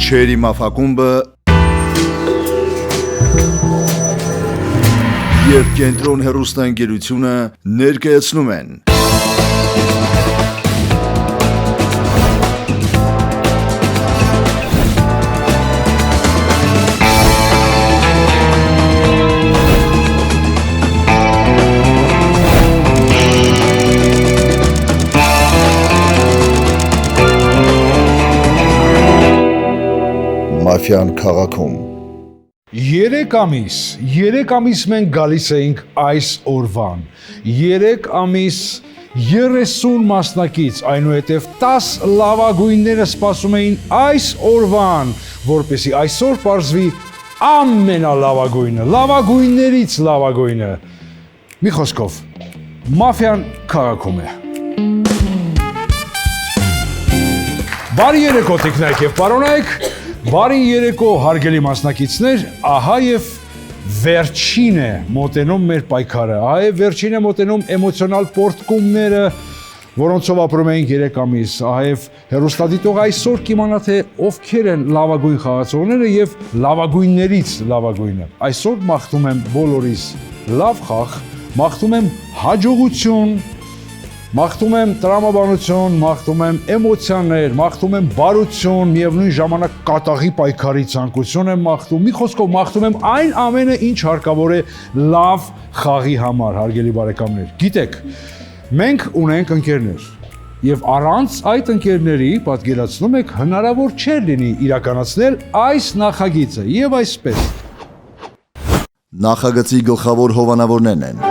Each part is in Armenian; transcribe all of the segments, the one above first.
Գիշերի մաֆակումբը և Կենտրոն հեռուստաընկերությունը ներկայացնում են Մաֆիան քաղաքում 3 ամիս մենք գալիս էինք այս օրվան, 3 ամիս 30 մասնակից, այնուհետև 10 լավագույնները սպասում էին այս օրվան, որպեսզի այսօր պարզվի ամենալավագույնը, լավագույններից լավագույնը, մի խոսքով, մաֆիան քաղաքում է։ Բարի երեկո տիկնայք և պարոնայք, բարի երեկո հարգելի մասնակիցներ, ահա և վերջին է մոտենում մեր պայքարը, ահա և վերջին է մոտենում էմոցիոնալ պորտկումները, որոնցով ապրում էինք 3 ամիս, ահա և հեռուստադիտող այսօր կիմանա թե ովքեր են լավագույն խաղացողները և լավագույններից լավագույնը։ Այսօր մաղթում եմ բոլորիս լավ խաղ, մաղթում եմ հաջողություն, մաղթում եմ տրամաբանություն, մաղթում եմ էմոցիաներ, մաղթում եմ բարություն, միևնույն ժամանակ կատաղի պայքարի ցանկություն եմ մաղթում, մի խոսքով մաղթում եմ այն ամենը, ինչ հարկավոր է լավ խաղի համար, հարգելի բարեկամներ։ Գիտեք, մենք ունենք ընկերներ, եւ առանց այդ ընկերների, պատկերացնում եք, հնարավոր չէր լինի իրականացնել այս նախագիծը եւ այսպես։ Նախագծի գլխավոր հովանավորներն են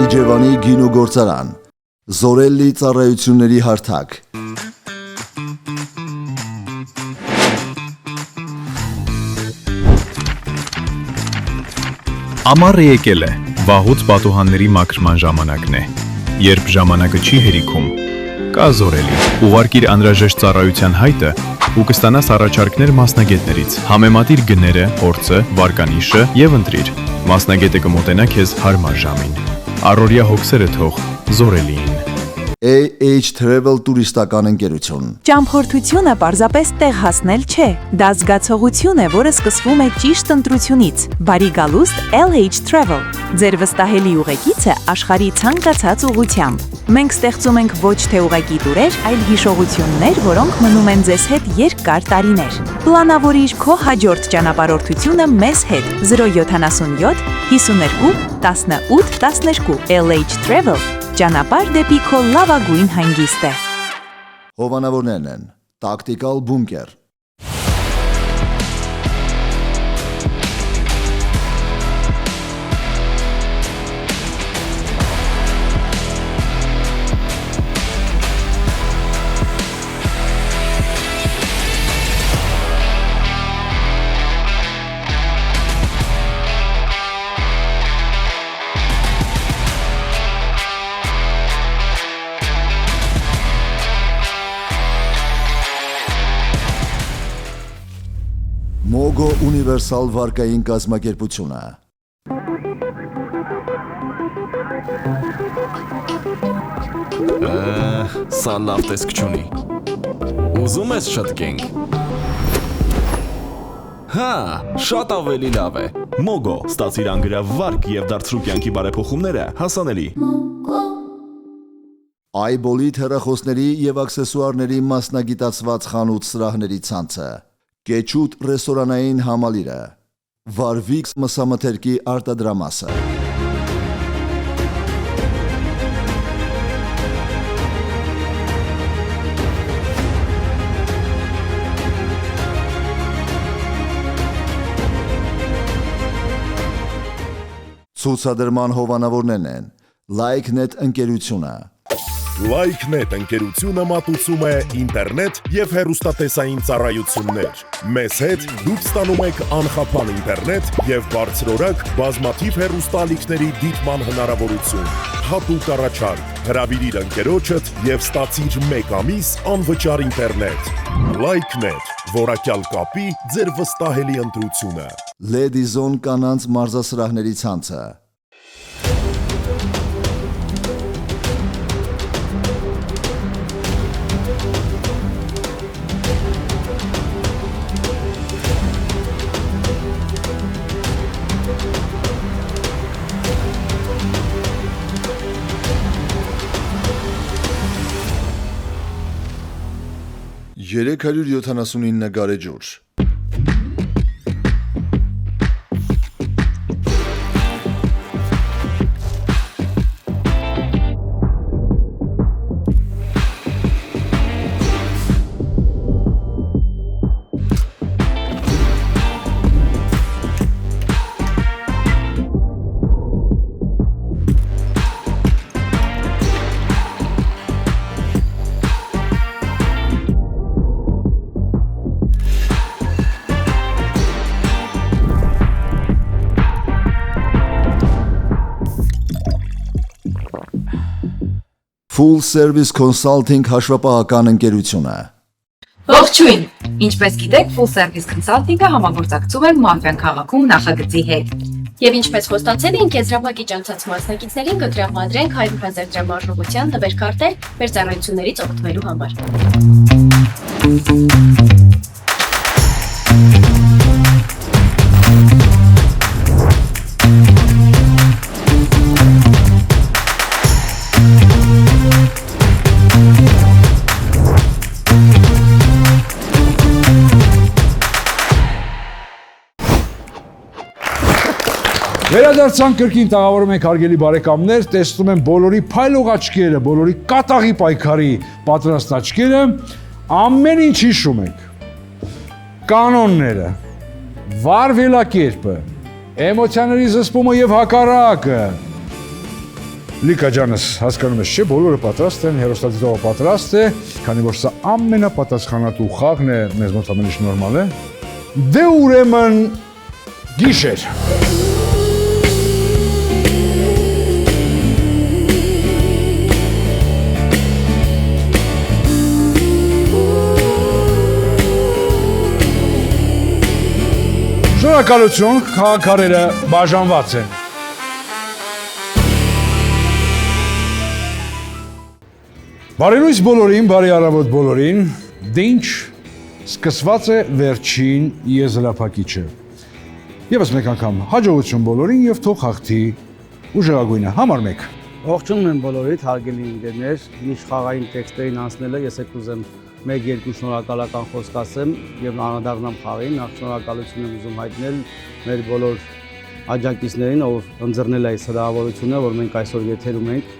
Իջևանի գինու գործարան, Զորելլի ծառայությունների հարթակ, Ամառը եկել է, վաղուց պատուհանների մաքրման ժամանակն է, երբ ժամանակը չի հերիքում, կա Զորելի, ուղարկիր անհրաժեշտ ծառայության հայտը ու կստանաս առաջարկներ մասնագետներից, համեմատիր գները, փորձը, վարկանիշը եւ ընտրիր, մասնագետը կմոտենա քեզ հարմար ժամին, առօրյա հոգսերը թող Զորելիին։ AH Travel տուրիստական ընկերություն Ճամփորդությունը պարզապես տեղ հասնել չէ, դա զգացողություն է, որը սկսվում է ճիշտ ընտրությունից, բարի գալուստ LH Travel, ձեր վստահելի ուղեկիցը աշխարհի ցանկացած ուղղությամբ։ Մենք ստեղծում ենք ոչ թե ուղղակի տուրեր, այլ հիշողություններ, որոնք մնում են ձեզ հետ երկար տարիներ։ Պլանավորիր քո հաջորդ ճանապարհորդությունը մեզ հետ 077 52 18 12 LH Travel ճանապարհ դեպի քո լավագույն հանգիստը։ Հովանավորներն են Տակտիկալ բունկեր Մոգո ունիվերսալ վարկային կազմակերպությունը Սա լավ տեսք չունի Ուզում ես շտկենք Հա, շատ ավելի լավ է Մոգո, ստացիր անգրավ վարկ և դարձրու կյանքի բարեփոխումները հասանելի Այբոլիթ հեռախոսների և աքսեսուարների մասնագիտացված խանութ սրահների ցանցը Կեչուտ ռեստորանային համալիրը, Վարվիքս մսամթերքի արտադրամասը։ Ցուցադրման հովանավորներն են LikeNet ընկերությունը LikeNet ընկերությունը մատուցում է ինտերնետ և հեռուստատեսային ծառայություններ։ Մեզ հետ դուք ստանում եք անխափան ինտերնետ և բարձրորակ բազմաթիվ հեռուստաալիքների դիտման հնարավորություն։ Հատուկ առաջարկ, հրավիրիր ընկերոջդ և ստացիր 1 ամիս անվճար ինտերնետ։ LikeNet, որակյալ կապի ձեր վստահելի ընտրությունը։ Լեդիզոն կանանց մարզասրահների ցանցը 379 գարեջուր։ Full Service Consulting հաշվապահական ընկերությունը։ Ողջույն։ Ինչպես գիտեք, Full Service Consulting-ը համագործակցում է Մարտյան քաղաքում նախագծի հետ։ Եվ ինչպես խոստացել ենք, եզրափակիչ անցած մասնակիցներին կտրամադրենք 100,000 դրամ արժողության տվերքարտեր մեր ծառայություններից օգտվելու համար։ Վերադարձանք կրկին տաղավարում ենք հարգելի բարեկամներ, տեսնում եմ բոլորի փայլող աչքերը, բոլորի կատաղի պայքարի պատրաստ աչքերը, ամեն ինչ հիշում եք։ Կանոնները, վարվելակերպը, էմոցիաների զսպումը եւ հակառակը։ Լիկա ջանս, հասկանում ես, չէ՞, բոլորը պատրաստ են, հերոստատիտողը պատրաստ է, քանի որ սա ամենապատասխանատու խաղն է, մեզ մոտ ամեն ինչ նորմալ է։ Դե ուրեմն գիշեր։ Շնորհակալություն, քաղաքարերը բաժանված են։ Բարելույս բոլորին, բարի առավոտ բոլորին, դինչ սկսված է վերջին եզրափակիչը։ Եվս մեկ անգամ հաջողություն բոլորին եւ թող հաղթի ուժեղագույնը, համար 1։ Ողջունում եմ բոլորիդ, հարգելի ընկերներ, միշտ խաղային տեքստերին անցնելը ես կուզեմ 1-2 շնորհակալական խոսք ասեմ եւ անդրադառնամ խաղին, նախ շնորհակալություն եմ ուզում հայտնել մեր բոլոր աջակիցներին, ով ընձեռնել այս հրավերությունը, որ մենք այսօր եթերում ենք։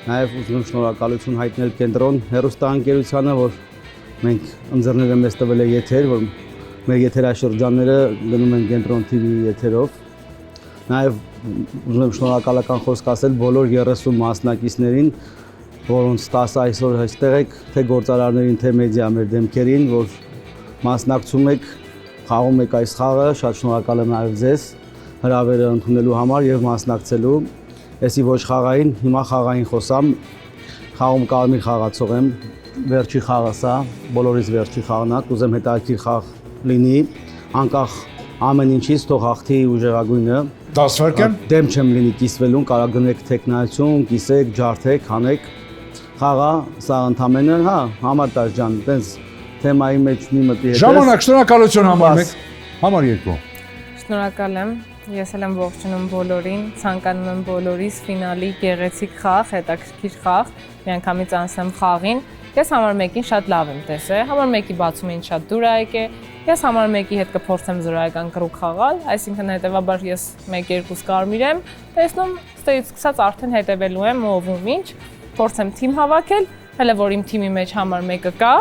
Նաեւ ուզում եմ շնորհակալություն հայտնել Կենտրոն հեռուստաընկերությանը, որ մենք ընձեռնել են մեզ տվել է եթեր, որ մեր եթերաշրջանները գնում են Կենտրոն TV եթերով։ Նաեւ ուզում եմ շնորհակալական խոսք ասել բոլոր 30 մասնակիցներին, որոնց 10 այսօր այստեղ եք, թե գործարարներին, թե մեդիա մեր դեմքերին, որ մասնակցում եք, խաղում եք այս խաղը, շատ շնորհակալ եմ նաև ձեզ հրավերը ընդունելու համար եւ մասնակցելու։ Էսի ոչ խաղային, հիմա խաղային խոսամ, խաղում կարմիր խաղացող եմ, վերջի խաղը սա, բոլորից վերջի խաղն է, կուզեմ հետաքրքիր խաղ լինի, անկախ ամեն ինչից թող հաղթի ուժեղագույնը։ 10 վայրկյան։ Դեմ չեմ լինի կիսվելուն, կարող գնեք տեխնայություն, կիսեք, ջարդեք, հանեք։ Խաղա, սա ընդամենը, հա, համարտաշ ջան, տենց թեմայի մեջ մի մտի հետ։ Ժամանակ, շնորհակալություն համար 1, համար 2։ Շնորհակալ եմ։ Ես էլ եմ ողջունում բոլորին, ցանկանում եմ բոլորիս ֆինալի գեղեցիկ խաղ, հետաքրքիր խաղ, միանգամից անցնեմ խաղին։ Ես համար 1-ին շատ լավ եմ տեսել, համար 1-ի բացումը ինձ շատ դուր ա եկել։ Ես համար 1-ի հետ կփորձեմ զորայական կրուկ խաղալ, այսինքն հետեւաբար ես 1-2 կարմիր եմ, տեսնում, ստեյից սկսած արդեն հետևելու եմ ով ու ինչ, փորձեմ թիմ հավաքել, հələ որ իմ թիմի մեջ համար 1-ը կա։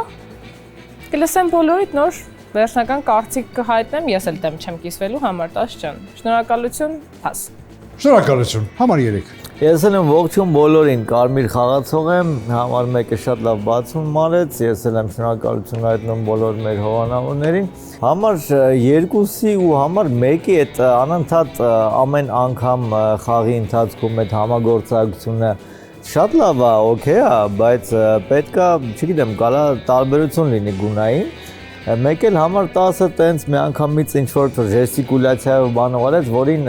Կլսեմ բոլորիդ նոր վերջնական կարծիք կհայտնեմ, ես էլ դեմ չեմ կիսվելու համար 10 ջան։ Շնորհակալություն, փաս։ Շնորհակալություն, համար 3։ Ես էլ եմ ողջուն բոլորին, կարմիր խաղացող եմ, համար 1-ը շատ լավ բացում արեց, ես էլ եմ շնորհակալություն հայտնում բոլոր մեր հովանավորներին։ Համար 2-ի ու համար 1-ի այդ անընդհատ ամեն անգամ խաղի ընթացքում այդ համագործակցությունը շատ լավ է, օքեյ է, բայց պետքա, չգիտեմ, կարա տարբերություն լինի գունային։ Մեկ էլ համար 10-ը տենց մի անգամից ինչ-որ ժեստիկուլյացիայով բան ուղարեց, որին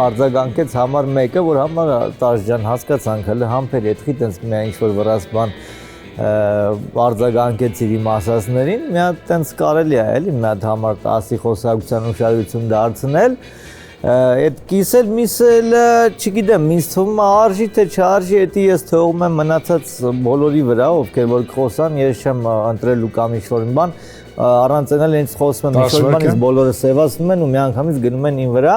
արձագանքեց համար 1-ը, որ համար 10 ջան հասկացանք, հələ համբեր ետքի տենց մի ինչ-որ վրաս բան արձագանքեցիր իմ ասածներին, մի հատ տենց կարելի է, էլի, մի հատ համար 10-ի խոսակցության ուշադրություն դարձնել, Այդ կիսել միսելը, չգիտեմ, ինձ թվում է արժի թե չարժի, դա ես թողում եմ մնացած բոլորի վրա, ովքեր որ խոսան, ես չեմ ընտրելու կամ ինչ-որ բան, առանց այնալ ինձ խոսում եմ ինչ-որ բանից բոլորը սևացնում են ու միանգամից գնում են ին վրա։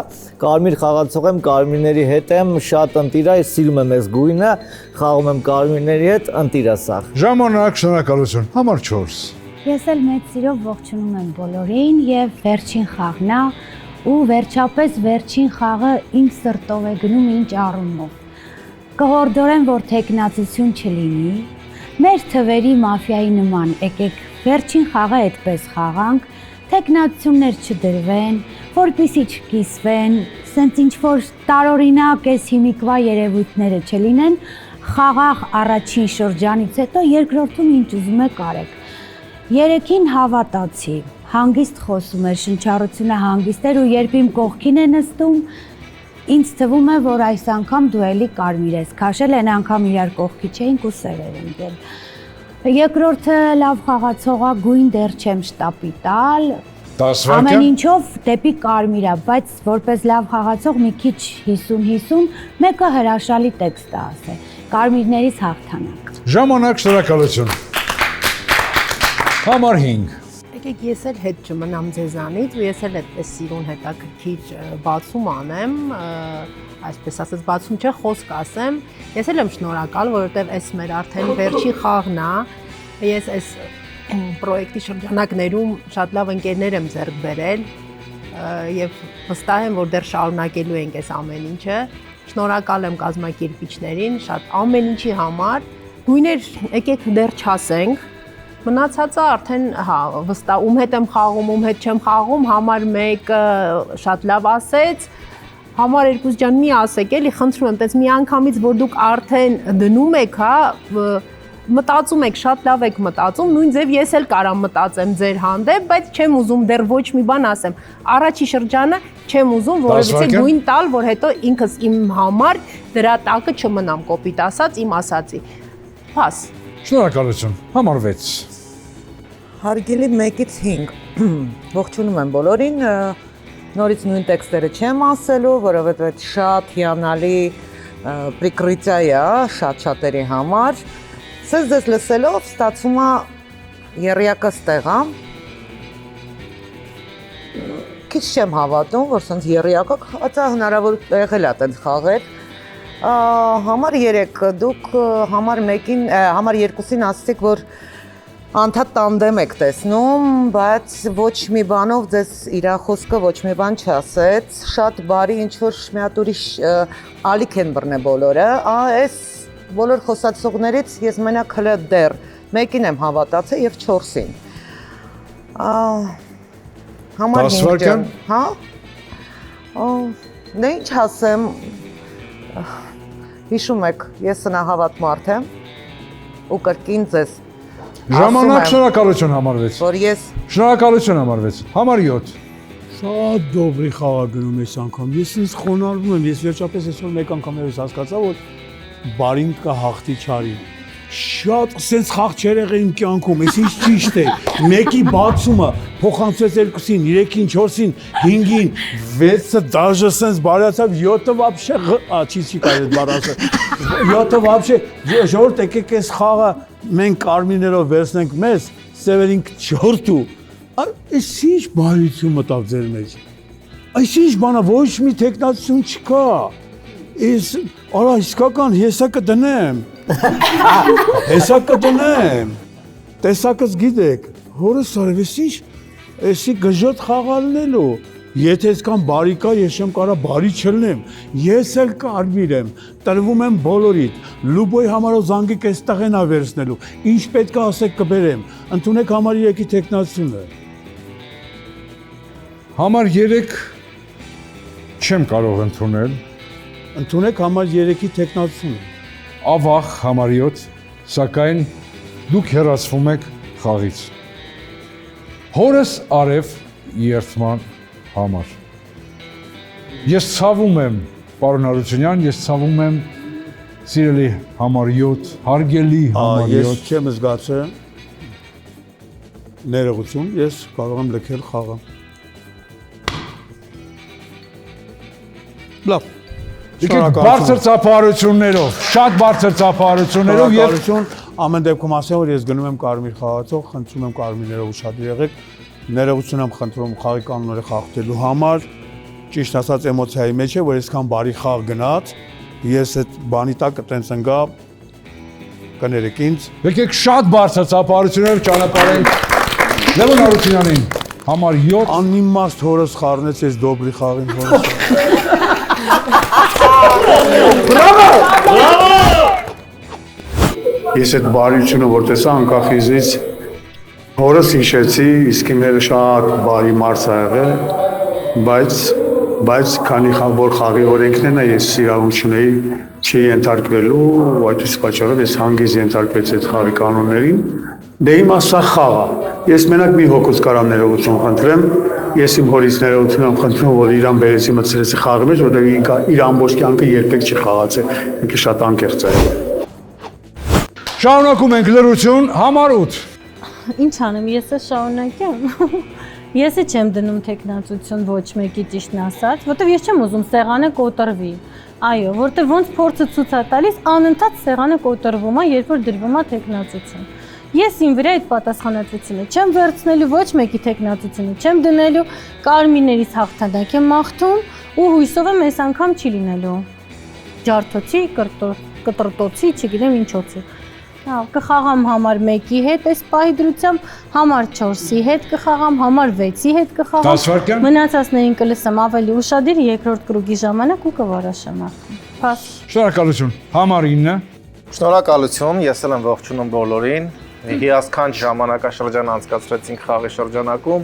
Կարմիր խաղացող եմ, կարմիրների հետ եմ, շատ ընտիր է, սիրում եմ այս գույնը, խաղում եմ կարմիրների հետ, ընտիր է սա։ Ժամանակ, շնորհակալություն։ Համար 4։ Ես էլ մեծ սիրով ողջունում եմ բոլորին եւ վերջին խաղն է ու վերջապես վերջին խաղը ինձ սրտով է գնում ինչ առումով։ Կհորդորեմ, որ տեխնացություն չլինի, մեր թվերի մաֆիայի նման, եկեք վերջին խաղը այդպես խաղանք, տեխնացություններ չդրվեն, որպեսզի չկիսվեն, սենց ինչ-որ տարօրինակ էս հիմիկվա երևույթները չլինեն, խաղաղ առաջին շրջանից հետո երկրորդում ինչ ուզում եք արեք։ Երեքին հավատացի, հանգիստ խոսում էր, շնչառությունը հանգիստ էր ու երբ իմ կողքին է նստում, ինձ թվում է, որ այս անգամ դու էլի կարմիր ես քաշել, այն անգամ իրար կողքի չէինք ու սեր էր ընկել։ Երկրորդը լավ խաղացողա գույն դեռ չեմ շտապի տալ, ամեն ինչով դեպի կարմիր է, բայց որպես լավ խաղացող մի քիչ 50-50, մեկը հրաշալի տեքստ է ասել, կարմիրներից հաղթանակ։ Ժամանակ, շնորհակալություն։ Համար 5։ Եկեք ես էլ հետ չմնամ ձեզանից ու ես էլ այդպես սիրուն հետաքրքիր բացում անեմ, այսպես ասած բացում չէ, խոսք ասեմ, ես էլ եմ շնորհակալ, որովհետև այս մեր արդեն վերջին խաղն է, ես այս պրոյեկտի շրջանակներում շատ լավ ընկերներ եմ ձեռք բերել եւ վստահ եմ, որ դեռ շարունակելու ենք այս ամեն ինչը, շնորհակալ եմ կազմակերպիչներին, շատ ամեն ինչի համար, գույներ եկեք դեռ չասենք, մնացածը արդեն հա վստահ ում հետ եմ խաղում, ում հետ չեմ խաղում, համար 1-ը շատ լավ ասեց, համար 2 ջան մի ասեք, էլի խնդրում եմ, տես մի անգամից որ դուք արդեն դնում եք, հա, մտածում եք, շատ լավ եք մտածում, նույն ձև ես էլ կարամ մտածեմ ձեր հանդեպ, բայց չեմ ուզում դեռ ոչ մի բան ասեմ։ Առաջի շրջանը չեմ ուզում որովհետեւ գույն տալ, որ հետո ինքս իմ համար դրա տակը չմնամ կոպիտ ասած իմ ասածի։ Փաս։ Շնորհակալություն։ Համար 6։ Հարգելի 1-ից 5։ Ողջունում եմ բոլորին։ Նորից նույն տեքստերը չեմ ասելու, որովհետեւ շատ հիանալի պրիկրիտիա է շատ-շատերի համար։ Սենց դες լսելով ստացվում է երյակը ստեղ է։ Քիչ չեմ հավատում, որ սենց երյակը հացա հնարավոր եղել է տենց խաղեր։ Համար 3 դուք համար 1-ին, համար 2-ին ասացիք, որ անդադ տանդեմ եք տեսնում, բայց ոչ մի բանով ձեզ իրա խոսքը ոչ մի բան չասեց, շատ բարի ինչ-որ մի հատ ուրիշ ալիք են բռնել բոլորը, այս բոլոր խոսացողներից ես մենակ հլը դեռ 1-ին եմ հավատացել և 4-ին։ Համար 5 ջան, հա? Դե ինչ ասեմ, հիշում եք, ես սնահավատ մարդ եմ ու կրկին ձեզ Ժամանակ, շնորհակալություն համար 6։ Որ ես Շնորհակալություն համար 6։ Համար 7։ Շատ դոբրի խաղ գնում ես անգամ։ Ես ինձ խոնարհվում եմ, ես վերջապես այսօր մեկ անգամ ես հասկացա, որ բարին կա հաղթի չարի։ Շատ սենց խաղ չեր եղել իմ կյանքում, ես ինչ ճիշտ է։ Մեկի բացումը փոխանցեց 2-ին, 3-ին, 4-ին, 5-ին, 6-ը դաժե սենց բարացավ, 7-ը вообще չի կարելի բառ ասել։ 7-ը вообще ժողովուրդ եկեք այս խաղը մենք կարմիրներով վերցնենք մեզ, սևերին չհրտու։ Այս ինչ բարություն մտավ ձեր մեջ։ Այս ինչ բանա ոչ մի տեխնացություն չկա։ Ես արա իսկական հեսա կդնեմ։ Հեսա կդնեմ։ Տեսակս գիտեք, հորս արևես ինչ, էսի գժոտ խաղալնելու։ Եթե այսքան բարի կա, ես չեմ կարա բարի չլնեմ, ես էլ կարմիր եմ, տրվում եմ բոլորիդ, լուբոյ համարով զանգիկ այս տղենա վերցնելու, ինչ պետք է ասեք կբերեմ, ընդունեք համար 3-ի տեխնացությունը։ Համար 3 չեմ կարող ընդունել։ Ընդունեք համար 3-ի տեխնացությունը։ Ավաղ համար 7, սակայն դուք հեռացվում եք խաղից։ Հորս արև երթման համար։ Ես ցավում եմ, պարոն Արությունյան, ես ցավում եմ սիրելի համար 7, հարգելի համար 7։ Ես չեմ զգացել ներողություն, ես կարող եմ լքել խաղը։ Լավ։ Բարձր ծափահարություններով, շատ բարձր ծափահարություններով եւ ամեն դեպքում ասեմ, որ ես գնում եմ Կարմիր խաղացող, խնդրում եմ Կարմիրներով ուշադիր եղեք, ներողություն եմ խնդրում խաղի կանոնները խախտելու համար, ճիշտ ասած էմոցիայի մեջ է, որ այսքան բարի խաղ գնաց, ես այդ բանի տակ այտենց ընկա կներեք ինձ։ Եկեք շատ բարձր ծափահարություններով ճանապարհենք Լևոն Արությունյանին, համար 7 անիմաստ հորս խառնեց ես դոբրի խաղին հորս։ Բրավո! Ես այդ բարիությունը որ տեսա անկախ իզից հորս հիշեցի, իսկ իմ հերը շատ բարի մարդ ա եղել, բայց քանի որ խաղի օրենքներն է ես իրավունք չունեի չի ենթարկվելու, այդպես պատճառով ես հանգիստ ենթարկվեցի այդ խաղի կանոններին։ Դե հիմա սա խաղ է։ Ես մենակ մի հոգուց կարամ ներողություն խնդրեմ, ես իմ հորից ներողություն եմ խնդրում, որ իրան բերեցի մտցրեցի խաղի մեջ, որտեղ իր ամբողջ կյանքը երբեք չի խաղացել, ինքը շատ անկեղծ է։ Շարունակում ենք լրություն, համար 8։ Ինչ անեմ, ես է շարունակեմ։ Ես չեմ դնում տեխնացություն ոչ մեկի ճիշտն ասած, որտեվ ես չեմ ուզում սեղանը կոտրվի։ Այո, որտեվ ոնց փորձը ցույց է տալիս, անընդհատ սեղանը կոտրվում է, երբ որ դրվում է տեխնացություն։ Ես իմ վրա այդ պատասխանատվությունը չեմ վերցնելու, ոչ մեկի տեխնացությունը չեմ դնելու, կարմիրներից հաղթանակ եմ մաղթում ու հույսով եմ այս անգամ չի լինելու։ Ջարդոցի, կտրտոցի, չգիտեմ ինչոցի։ Կխաղամ համար 1-ի հետ այս պահի դրությամբ, համար 4-ի հետ կխաղամ, համար 6-ի հետ կխաղամ։ Մնացածներին կլսեմ ավելի ուշադիր երկրորդ կրուգի ժամանակ ու կվարաշեմ արդեն։ Փաս։ Շնորհակալություն։ Համար 9։ Շնորհակալություն, ես էլ եմ ողջունում բոլորին։ Հիասքանչ ժամանակաշրջան անցկացրեցինք խաղի շրջանակում։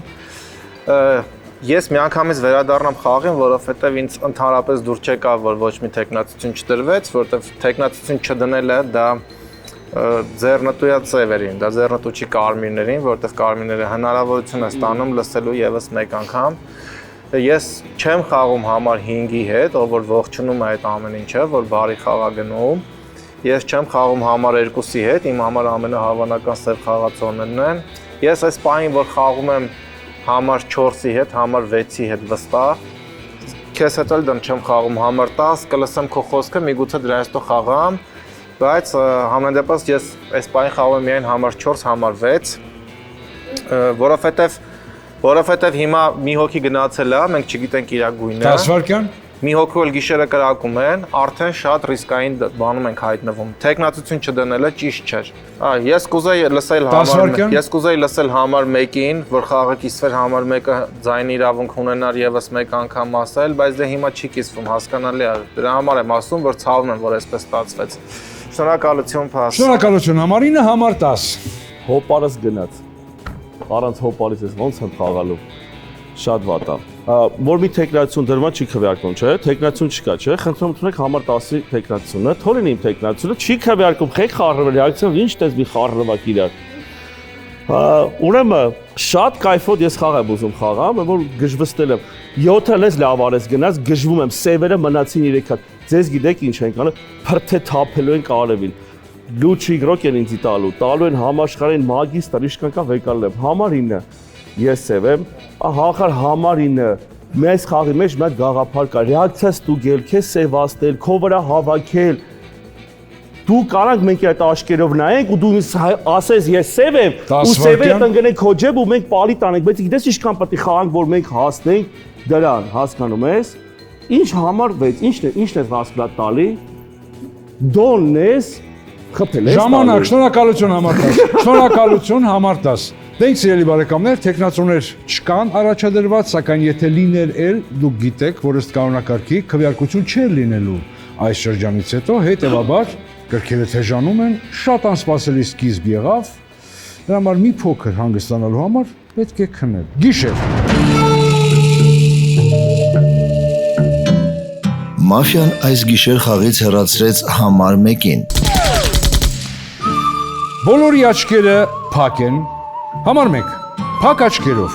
Ես միանգամից վերադառնամ խաղին, որովհետև ինձ ընդհանրապես դուր չեկավ, որ ոչ մի տեխնացություն չդրվեց, որովհետև տեխնացություն չդնելը դա ձեռնտույա ծևերին, դա ձեռնտու չի կարմիրներին, որովհետև կարմիրները հնարավորություն է ստանում լսելու եւս մեկ անգամ։ Ես չեմ խաղում համար 5-ի հետ, ով որ ողջունում է այդ ամեն ինչը, որ բարի խաղ է գնում։ Ես չեմ խաղում համար 2-ի հետ, իմ համար ամենահավանական սև խաղացողներն են։ Ես այս պահին, որ խաղում եմ համար 4-ի հետ, համար 6-ի հետ վստահ։ Քեզ հետ էլ դեմ չեմ խաղում համար 10, կլսեմ քո խոսքը, միգուցե դրա հետո խաղամ, բայց համենայն դեպս ես այս պահին խաղում եմ միայն համար 4, համար 6, որովհետև հիմա մի հոգի գնացել է, մենք չգիտենք իր գույնը։ 10 վայրկյան։ Մի հոգու էլ գիշերը կրակում են, արդեն շատ ռիսկային բանում ենք հայտնվում։ Տեխնացություն չդնելը ճիշտ չէր։ Ես կուզեի լսել համար 1-ին, որ խաղը կիսվեր համար 1-ը ձայնի իրավունք ունենար եւս մեկ անգամ ասել, բայց դե հիմա չի կիսվում, հասկանալի է։ Դրա համար եմ ասում, որ ցավում եմ, որ այսպես ստացվեց։ Շնորհակալություն, Փաս։ Շնորհակալություն, համար 9, համար 10։ Հոպարս գնաց։ Առանց հոպարից ես ոնց եմ խաղալու։ Շատ վատ է։ Որ մի տեխնացություն դրվում չի քվեարկում, չէ՞, տեխնացություն չկա, չէ՞, խնդրում ունեք համար 10-ի տեխնացությունը, թողին իմ տեխնացությունը չի քվեարկում, խեք խառնվել, реакցիան ինչ տես մի խառնվակ իրար։ Ուրեմն շատ կայֆոտ ես խաղ եմ ուզում խաղամ, որ գժվստել եմ։ 7-ը լես լավ արես գնաց, գժվում եմ, սևերը մնացին 3 հատ։ Ձեզ գիտեք ինչ են անում, փրթե թափելու են կարևին։ Լուչի գրոկ են ինձի տալու են համաշխարհային մագիստր, իշքան կա վեկալեմ, համար 9։ Ես սև եմ, հախար համար 9, մեզ խաղի մեջ մեկ գաղափար կա, ռեակցիաս դու գել, քեզ սևացնել, քո վրա հավաքել, դու կարանք մենք այդ աշկերով նայենք ու դու ասես ես սև եմ, ու սևերը տնգնենք քո ջեբ ու մենք պալի տանենք, բայց գիտես ինչքան պետք է խաղանք, որ մենք հասնենք դրան, հասկանում ես, ինչ համար 6, ինչն է հասկլատ տալի, դոնն ես, խփել ես ժամանակ, շնորհակալություն համար 10, շնորհակալություն համար 10։ Դենք սիրելի բարեկամներ, տեխնացուներ չկան առաջադրված, սակայն եթե լիներ էլ, դուք գիտեք, որ ըստ կանոնակարգի քվեարկություն չէր լինելու այս շրջանից հետո, հետևաբար կրքերը թեժանում են, շատ անսպասելի սկիզբ եղավ, դրա համար մի փոքր հանգստանալու համար պետք է քնել։ Գիշեր։ Մաֆիան այս գիշեր խաղից հեռացրեց համար 1-ին։ Բոլորի աչքերը փակ են։ Համար 1, փակ աչքերով,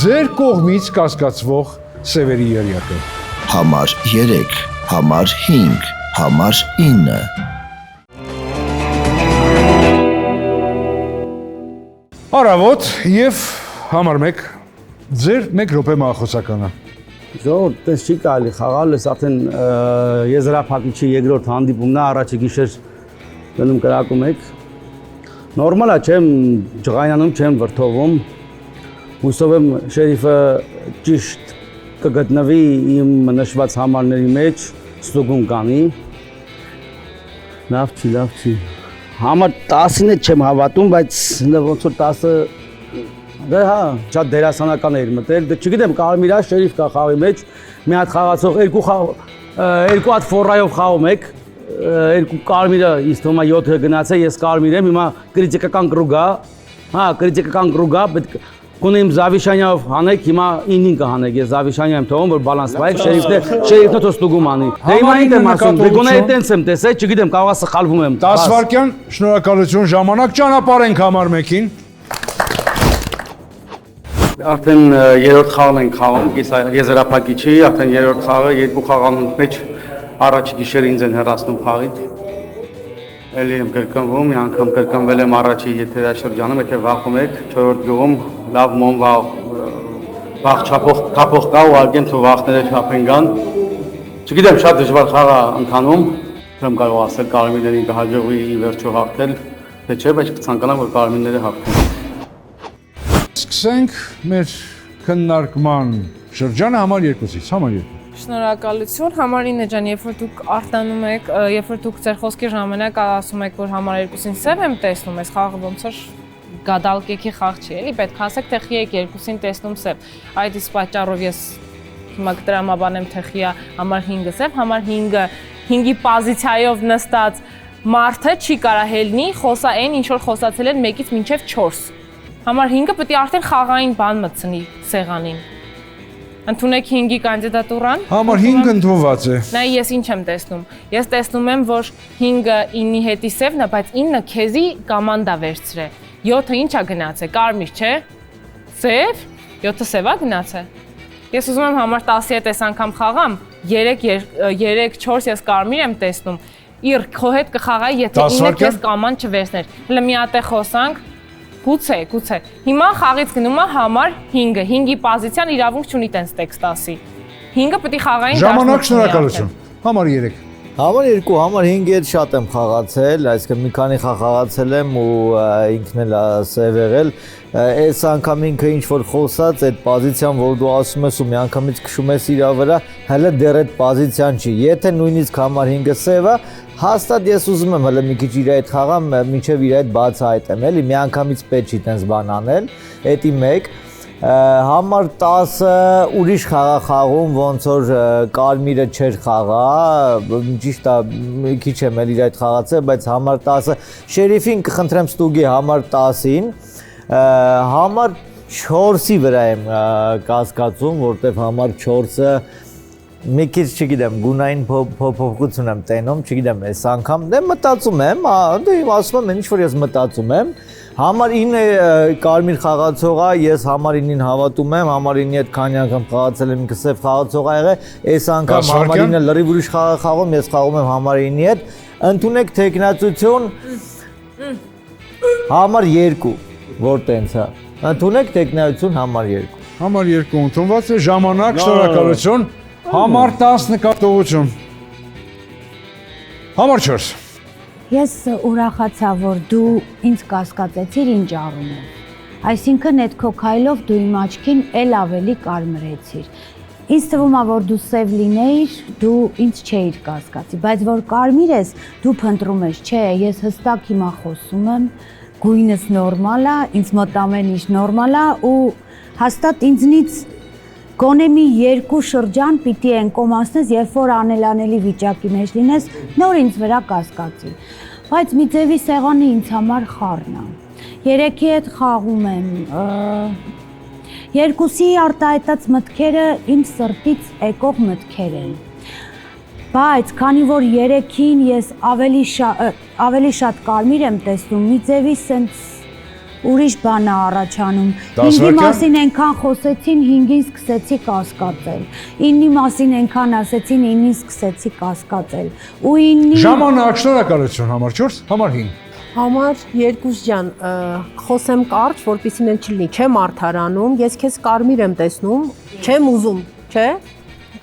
ձեր կողմից կասկածվող սևերի երյակը։ Համար 3, համար 5, համար 9։ Առավոտ և համար 1, ձեր 1 րոպե մահախոսականը։ Ժողովուրդ, դες չի կարելի խաղալ, ես արդեն եզրափակիչի երկրորդ հանդիպումն է, առաջի գիշեր գնում կրակում եք։ Նորմալ է, չեմ ջղայնանում, չեմ վրդովում։ Հուսով եմ շերիֆը ճիշտ կգտնվի իմ նշված համարների մեջ, ստուգում կանի։ Լավ չի։ Համար 10-ին է չեմ հավատում, բայց ոնց որ 10-ը դե հա, շատ դերասանական էր մտել, դե չգիտեմ, Կարմիրա շերիֆ կա խաղի մեջ, մի հատ խաղացող երկու հատ ֆորայով խաղում եք, երկու Կարմիրը ինձ թվում է 7-ը գնաց է, ես Կարմիր եմ, հիմա կրիտիկական կրուգ է, պետք կունեմ Զավիշանյով հանեք, հիմա 9-ին կհանեք, ես Զավիշանյա եմ թողում, որ բալանս պայեք, շերիֆն է ստուգում անի։ Դե հիմա ինձ եմ ասում, դե գոնե այդտենց եմ տեսել, չգիտեմ, կարող է սխալվում եմ։ 10 վայրկյան, շնորհակալություն, ժամանակ ճանապարհ ենք համար մեկին։ Արդեն երրորդ խաղն ենք խաղում, եզրափակիչի, արդեն երրորդ խաղը, երկու խաղանունց մեջ առաջ գիշերը ինձ են հեռացնում խաղից։ Էլի եմ կրկնվում, մի անգամ կրկնվել եմ առաջի եթերաշրջանում, եթե վախում եք, 4-րդ գյուղում լավ մոմ վաղ չափող կա, ուղղակի եմ թող վախները չափեն գան։ Չգիտեմ, շատ դժվար խաղ է ընթանում, չեմ կարող ասել Կարմիրներին կհաջողվի ի վերջո հաղթել, թե չէ, բայց կցանկանամ, որ Կարմիրները հաղթեն։ Սկսենք մեր քննարկման շրջանը համար 2-ից, համար 2։ Շնորհակալություն, համար 9 ջան, երբ որ դուք արտանում եք, երբ որ դուք ձեր խոսքի ժամանակ ասում եք, որ համար 2-ին սև եմ տեսնում, այս խաղը ոնց որ գադալկեքի խաղ չի, էլի, պետք ասեք, թե խի եք 2-ին տեսնում սև։ Այդ իսկ պատճառով ես հիմա կտրամաբանեմ, թե խի է համար 5-ը սև, համար 5-ի պոզիցիայով նստած մարդը չի կարա հելնի, խոսա այն, ինչ որ խոսացել են 1-ից մինչև 4։ Համար 5-ը պետք է արդեն խաղային բան մտցնի սեղանին։ Ընդունեք 5-ի կանդիդատուրան։ Համար 5-ը ընդունված է։ Նայ, ես ինչ եմ տեսնում։ Ես տեսնում եմ, որ 5-ը 9-ի հետի սևն է, բայց 9-ը քեզի կոմանդա վերցրե։ 7-ը ի՞նչ է գնացել, կարմիր, չէ։ Սև, 7-ը սև է գնացել։ Ես ուզում եմ համար 10-ի հետ այս անգամ խաղամ, 3-4 ես կարմիր եմ տեսնում։ Իր քո հետ կխաղայի, եթե 9-ը քեզ կոմանդ չվերցներ։ Հələ մի հատ է խոսանք։ Գուցե։ Հիմա խաղից գնում է համար 5-ը, 5-ի պոզիցիան իրավունք չունի տենց տեքստ ասի։ 5-ը պետք է խաղային ժամանակ շնորհակալություն։ Համար 3։ Համար 2, համար 5 հետ շատ եմ խաղացել, այսինքն մի քանի խաղ խաղացել եմ ու ինքն էլ սև եղել։ Այս անգամ ինքը ինչ որ խոսած, այդ պոզիցիան, որ դու ասում ես ու մի անգամից քշում ես իր վրա, հələ դեռ այդ պոզիցիան չի։ Եթե նույնիսկ համար 5-ը սև է, հաստատ ես ուզում եմ հələ մի քիչ իր այդ խաղամ, մինչև իր այդ բացահայտեմ, էլի մի անգամից պետք չի տենց բան անել, էդի 1 Համար 10-ը ուրիշ խաղում, ոնց որ Կարմիրը չէր խաղա, ճիշտ է, մի քիչ եմ էլ իր այդ խաղացել, բայց համար 10-ը շերիֆին կխնդրեմ ստուգի համար 10-ին, համար 4-ի վրա եմ կասկածում, որտեվ համար 4-ը մի քիչ չգիտեմ, գունային փոփոխություն եմ տենում, չգիտեմ, այս անգամ դե մտածում եմ, դե ասում եմ, ինչ որ ես մտածում եմ, համար 9-ը կարմիր խաղացող է, ես համար 9-ին հավատում եմ, համար 9-ի հետ քանի անգամ խաղացել եմ, ինքը սև խաղացող է եղել, այս անգամ համար 9-ը լրիվ ուրիշ խաղում, ես խաղում եմ համար 9-ի հետ, ընդունեք թեկնածություն համար 2, որ տենց է, ընդունեք թեկնածություն համար 2։ Համար 2 ընդունված է, ժամանակ, շնորհակալություն, համար 10 նկատողություն, համար 4։ Ես ուրախացա, որ դու ինձ կասկածեցիր ինչ առումով։ Այսինքն այդ քո քայլով դու իմ աչքին էլ ավելի կարմրեցիր։ Ինձ թվում է, որ դու սև լինեիր, դու ինձ չէիր կասկածի, բայց որ կարմիր ես, դու փնտրում ես, չէ, ես հստակ հիմա խոսում եմ, գույնս նորմալ է, ինձ մոտ ամեն ինչ նորմալ է ու հաստատ ինձնից գոնե մի 2 շրջան պիտի ընկոմանցնես, երբ որ անելանելի վիճակի մեջ լինես, նոր ինձ վրա կասկածի։ Բայց մի ձևի սեղանը ինձ համար խառն է։ 3-ի հետ խաղում եմ։ 2-ի արտահայտած մտքերը իմ սրտից եկող մտքեր են։ Բայց քանի որ 3-ին ես ավելի շատ կարմիր եմ տեսնում, մի ձևի սենց ուրիշ բան է առաջանում։ 5-ի մասին այնքան խոսեցին, 5-ին սկսեցի կասկածել։ 9-ի մասին այնքան ասեցին, 9-ին սկսեցի կասկածել։ Ու 9-ի ժամանակ, շնորհակալություն, համար 4, համար 5։ Համար 2 ջան, խոսեմ կարճ, որպեսզի նեն չլինի, չեմ արդարանում, ես քեզ կարմիր եմ տեսնում, չեմ ուզում, չէ՞։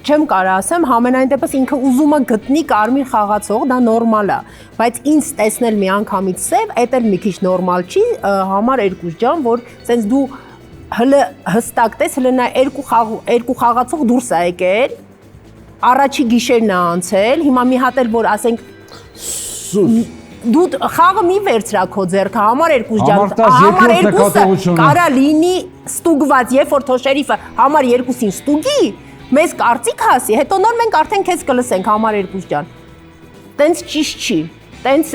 չեմ կարող ասեմ, համենայն դեպս ինքը ուզում է գտնի կարմիր խաղացող, դա նորմալ է, բայց ինձ տեսնել մի անգամից սև, այդ էլ մի քիչ նորմալ չի, համար երկուս ջան, որ սենց դու հլը հստակ տես, հլը նա երկու խաղացող դուրս է եկել, առաջի գիշերն է անցել, հիմա մի հատ էլ որ ասենք դու խաղը մի վերցրա քո ձեռքը, համար երկուս ջան, համար երկուսը կարա լինի ստուգված, երբ որ թո շերիֆը համար երկուսին ստուգի, մեզ կարծիք հասի, հետո նոր մենք արդեն քեզ կլսենք համար երկուս ջան։ Տենց ճիշտ չի, տենց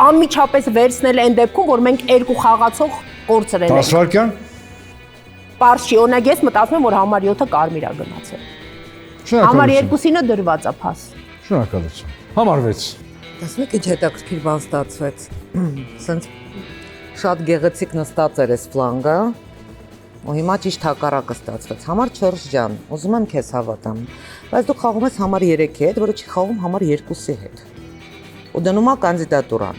անմիջապես վերցնել այն դեպքում, որ մենք երկու խաղացող կորցրել ենք։ 10 վայրկյան։ Պարզ չի, օրինակ ես մտածում եմ, որ համար 7-ը կարմիր է գնացել։ Համար 2-ինը դրված է փաս։ Շնորհակալություն։ Համար 6։ Դասնեք ինչ հետաքրքիր բան ստացվեց։ Սենց շատ գեղեցիկ նստած էր այս ֆլանգը, ու հիմա ճիշտ հակառակը ստացվեց։ Համար 4 ջան, ուզում եմ քեզ հավատամ, բայց դու խաղում ես համար 3-ի հետ, որը չի խաղում համար 2-ի հետ։ Ու դնում է կանդիդատուրան։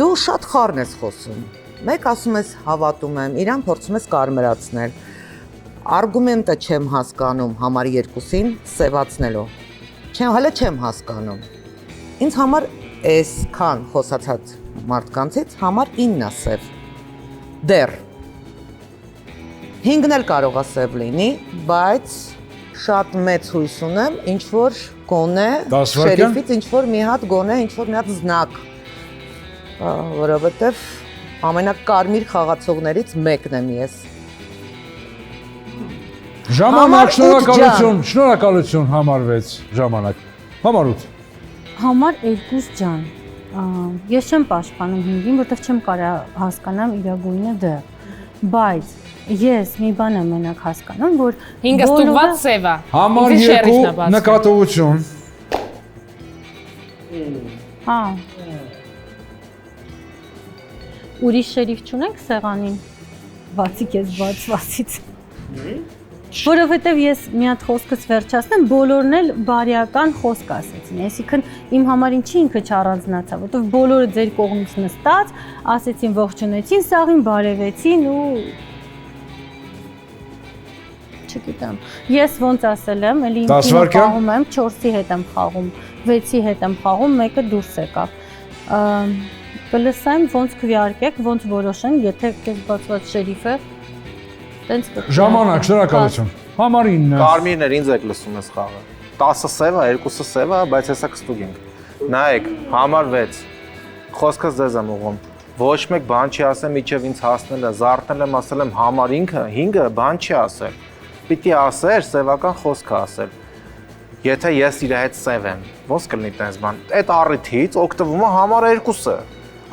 Դու շատ խառն ես խոսում։ Մեկ ասում ես հավատում եմ, իրան փորձում ես կարմրացնել։ Արգումենտը չեմ հասկանում համար 2-ին սևացնելու։ Հələ չեմ հասկանում։ Ինձ համար այսքան խոսացած մարդկանցից համար 9-ը սև։ Դեռ 5-ն էլ կարող է սև լինի, բայց շատ մեծ հույս ունեմ, ինչ որ գոնե շերիֆից ինչ որ մի հատ գոնե, ինչ որ մի հատ զնակ, որովհետև ամենակարմիր խաղացողներից մեկն եմ ես։ Ժամանակ, շնորհակալություն համար 6 ժամանակ։ Համար 8։ Համար 2 ջան, ես չեմ պաշտպանում 5-ին, որտեղ չեմ կարող հասկանամ իր գույնը դեռ, բայց ես մի բան եմ մենակ հասկանում, որ 5-ը ստուգված սև է։ Համար 2 նկատողություն։ Ուրիշ շերիֆ չունենք սեղանին, բացի քեզ բացվածից։ Որովհետև ես մի հատ խոսքս վերջացնեմ, բոլորն էլ բարյական խոսք ասեցին, այսինքն իմ համար ինչի ինքը չառանձնացավ, որովհետև բոլորը ձեր կողմից նստած, ասեցին ողջունեցին սաղին, բարևեցին ու չգիտեմ։ Ես ոնց ասել եմ, էլի ինքն խաղում եմ, 4-ի հետ եմ խաղում, 6-ի հետ եմ խաղում, մեկը դուրս եկավ։ Կլսեմ ոնց քվեարկեք, ոնց որոշեն, եթե քեզ բացված շերիֆ է Ժամանակ, շնորհակալություն։ Համար 9։ Կարմիրներ ինձ եք լսում ես խաղը։ 10-ը սև է, 2-ը սև է, բայց հեսա կստուգենք։ Նայեք, համար 6։ Խոսքս ձեզ եմ ուղղում։ Ոչ մեկ բան չի ասեմ, իջև ինձ հասնել է, զարթնել եմ, ասել եմ համար 5-ը բան չի ասել։ Պիտի ասեր, սևական խոսքը ասել։ Եթե ես իր հետ սև եմ, ոնց կլինի տենց բան։ Այդ առիթից օգտվում է համար 2-ը։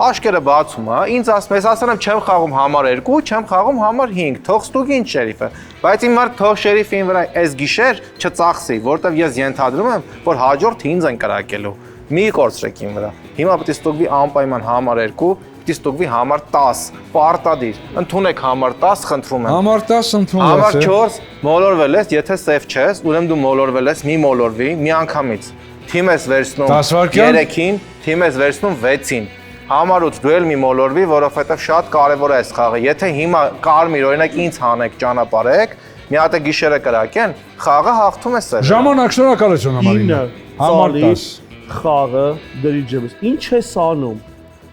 Աշկերը բացում է, ինձ ասում ես, ասել եմ չեմ խաղում համար 2, չեմ խաղում համար 5, թող ստուգի ինչ շերիֆը, բայց իմ մարդ թող շերիֆին վրա այս գիշեր չծախսի, որտեվ ես ենթադրում եմ, որ հաջորդ ինձ են կրակելու, մի կորցրեք իմ վրա, հիմա պետք է ստուգվի անպայման համար 2, պետք է ստուգվի համար 10, պարտադիր, ընդունեք համար 10, խնդրում եմ։ Համար 10 ընդունված է։ Համար 4 մոլորվել ես, եթե սև չես, ուրեմն դու մոլորվել ես, մի մոլորվի, մի անգամից, թիմ ես վերցնում 3-ին, թիմ ես վերցնում 6-ին։ Համար 8 դու էլ մի մոլորվի, որովհետև շատ կարևոր է այս խաղը։ Եթե հիմա կարմիր օրինակ ինձ հանեք, ճանապարհեք, մի հատ է գիշերը կրակեն, խաղը հաղթում է սեր։ Ժամանակ, շնորհակալություն համար 9։ Համար 10։ Խաղը դրի ջևս։ Ինչ ես անում։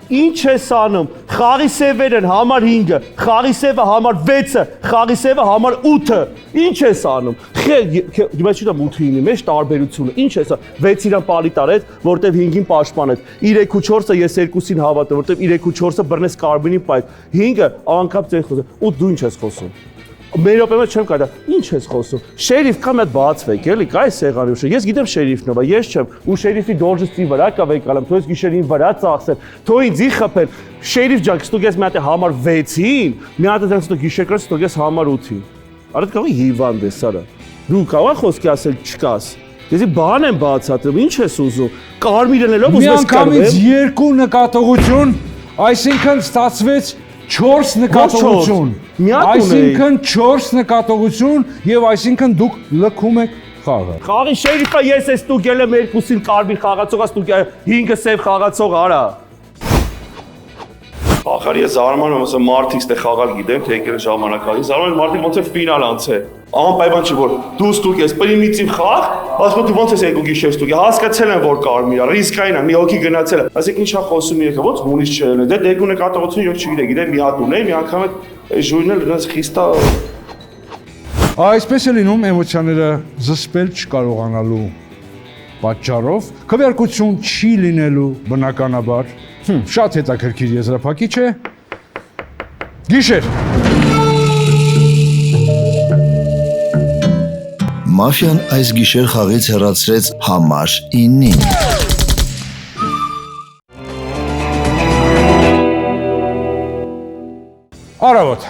Ինչ ես անում։ Խաղի սևերն համար 5-ը, խաղի սևը համար 6-ը, խաղի սևը համար 8-ը։ Ինչ ես անում։ Դիմաց չտամ 8-ի մեջ տարբերությունը։ Ինչ ես 6-ին իրան պալի տարեց, որտեվ 5-ին պաշտպանեց։ 3 ու 4-ը ես 2-ին հավատեմ, որտեվ 3 ու 4-ը բռնես կարմիրին պայթ։ 5-ը անկապ ձեր խոսում։ Ու դու ինչ ես խոսում։ Մեր օպերը չեմ կարա։ Ինչ ես խոսում։ Շերիֆ կա մեծ բացվեք, էլի, կա այս սեղանի ուշը։ Ես գիտեմ շերիֆն ով է, ես չեմ։ Ու շերիֆի դորջստի վրա կա վեկալեմ, թող ես գիշերին վրա ծախսեն, թող ինձի խփեն։ Շերիֆ ջան, ստուգես մի հատ է համար 6-ին, մի հատ է դրանց ստուգ գիշեր կրած ստուգես համար 8-ին։ Արդ կարող հիվանդ ես, արա։ Դու կարող խոսքի ասել չկաս։ Ես բան եմ բացատրում, ինչ ես ուզում։ Կարմիրն ելով ուզում ես կարվեմ։ Միանգամից 2 նկատողություն, այսինքն ստացվեց 4 նկատողություն։ Այսինքն 4 նկատողություն եւ այսինքն դուք լքում եք խաղը։ Խաղի շերիֆը ես եմ ստուգել եմ 2-ին կարմիր խաղացողը ստուգել 5-ը սև խաղացող արա։ Ախր ես զարմանում եմ, ասեմ մարդիկ ստե խաղալ գիտեմ, թե եկել ժամանակալի։ Զարմանում եմ մարդիկ ոնց է ֆինալ անցել։ Անպայման չի որ դու ստուգ ես պրիմիտիվ խաղ, ասում դու ոնց ես երկու գիշեր ստուգ։ Հասկացել եմ որ կարմիր է, ռիսկային է, մի հոգի գնացել է։ Ասեք ինչա խոսում եկա, ոնց հունից չելն է։ Դե դեգու նկատողություն yok չգիտե, մի հատ ունեի, մի անգամ այդ ժույնը լրած խիստա։ Այսպես է լինում էմոցիաները զսպել չկարողանալու պատճառով, քվեարկություն չի լինելու բնականաբար։ Շատ հետաքրքիր եզրափակիչ է։ Գիշեր։ Մաֆիան այս գիշեր խաղից հեռացրեց համար 9-ին։ Արավոտ։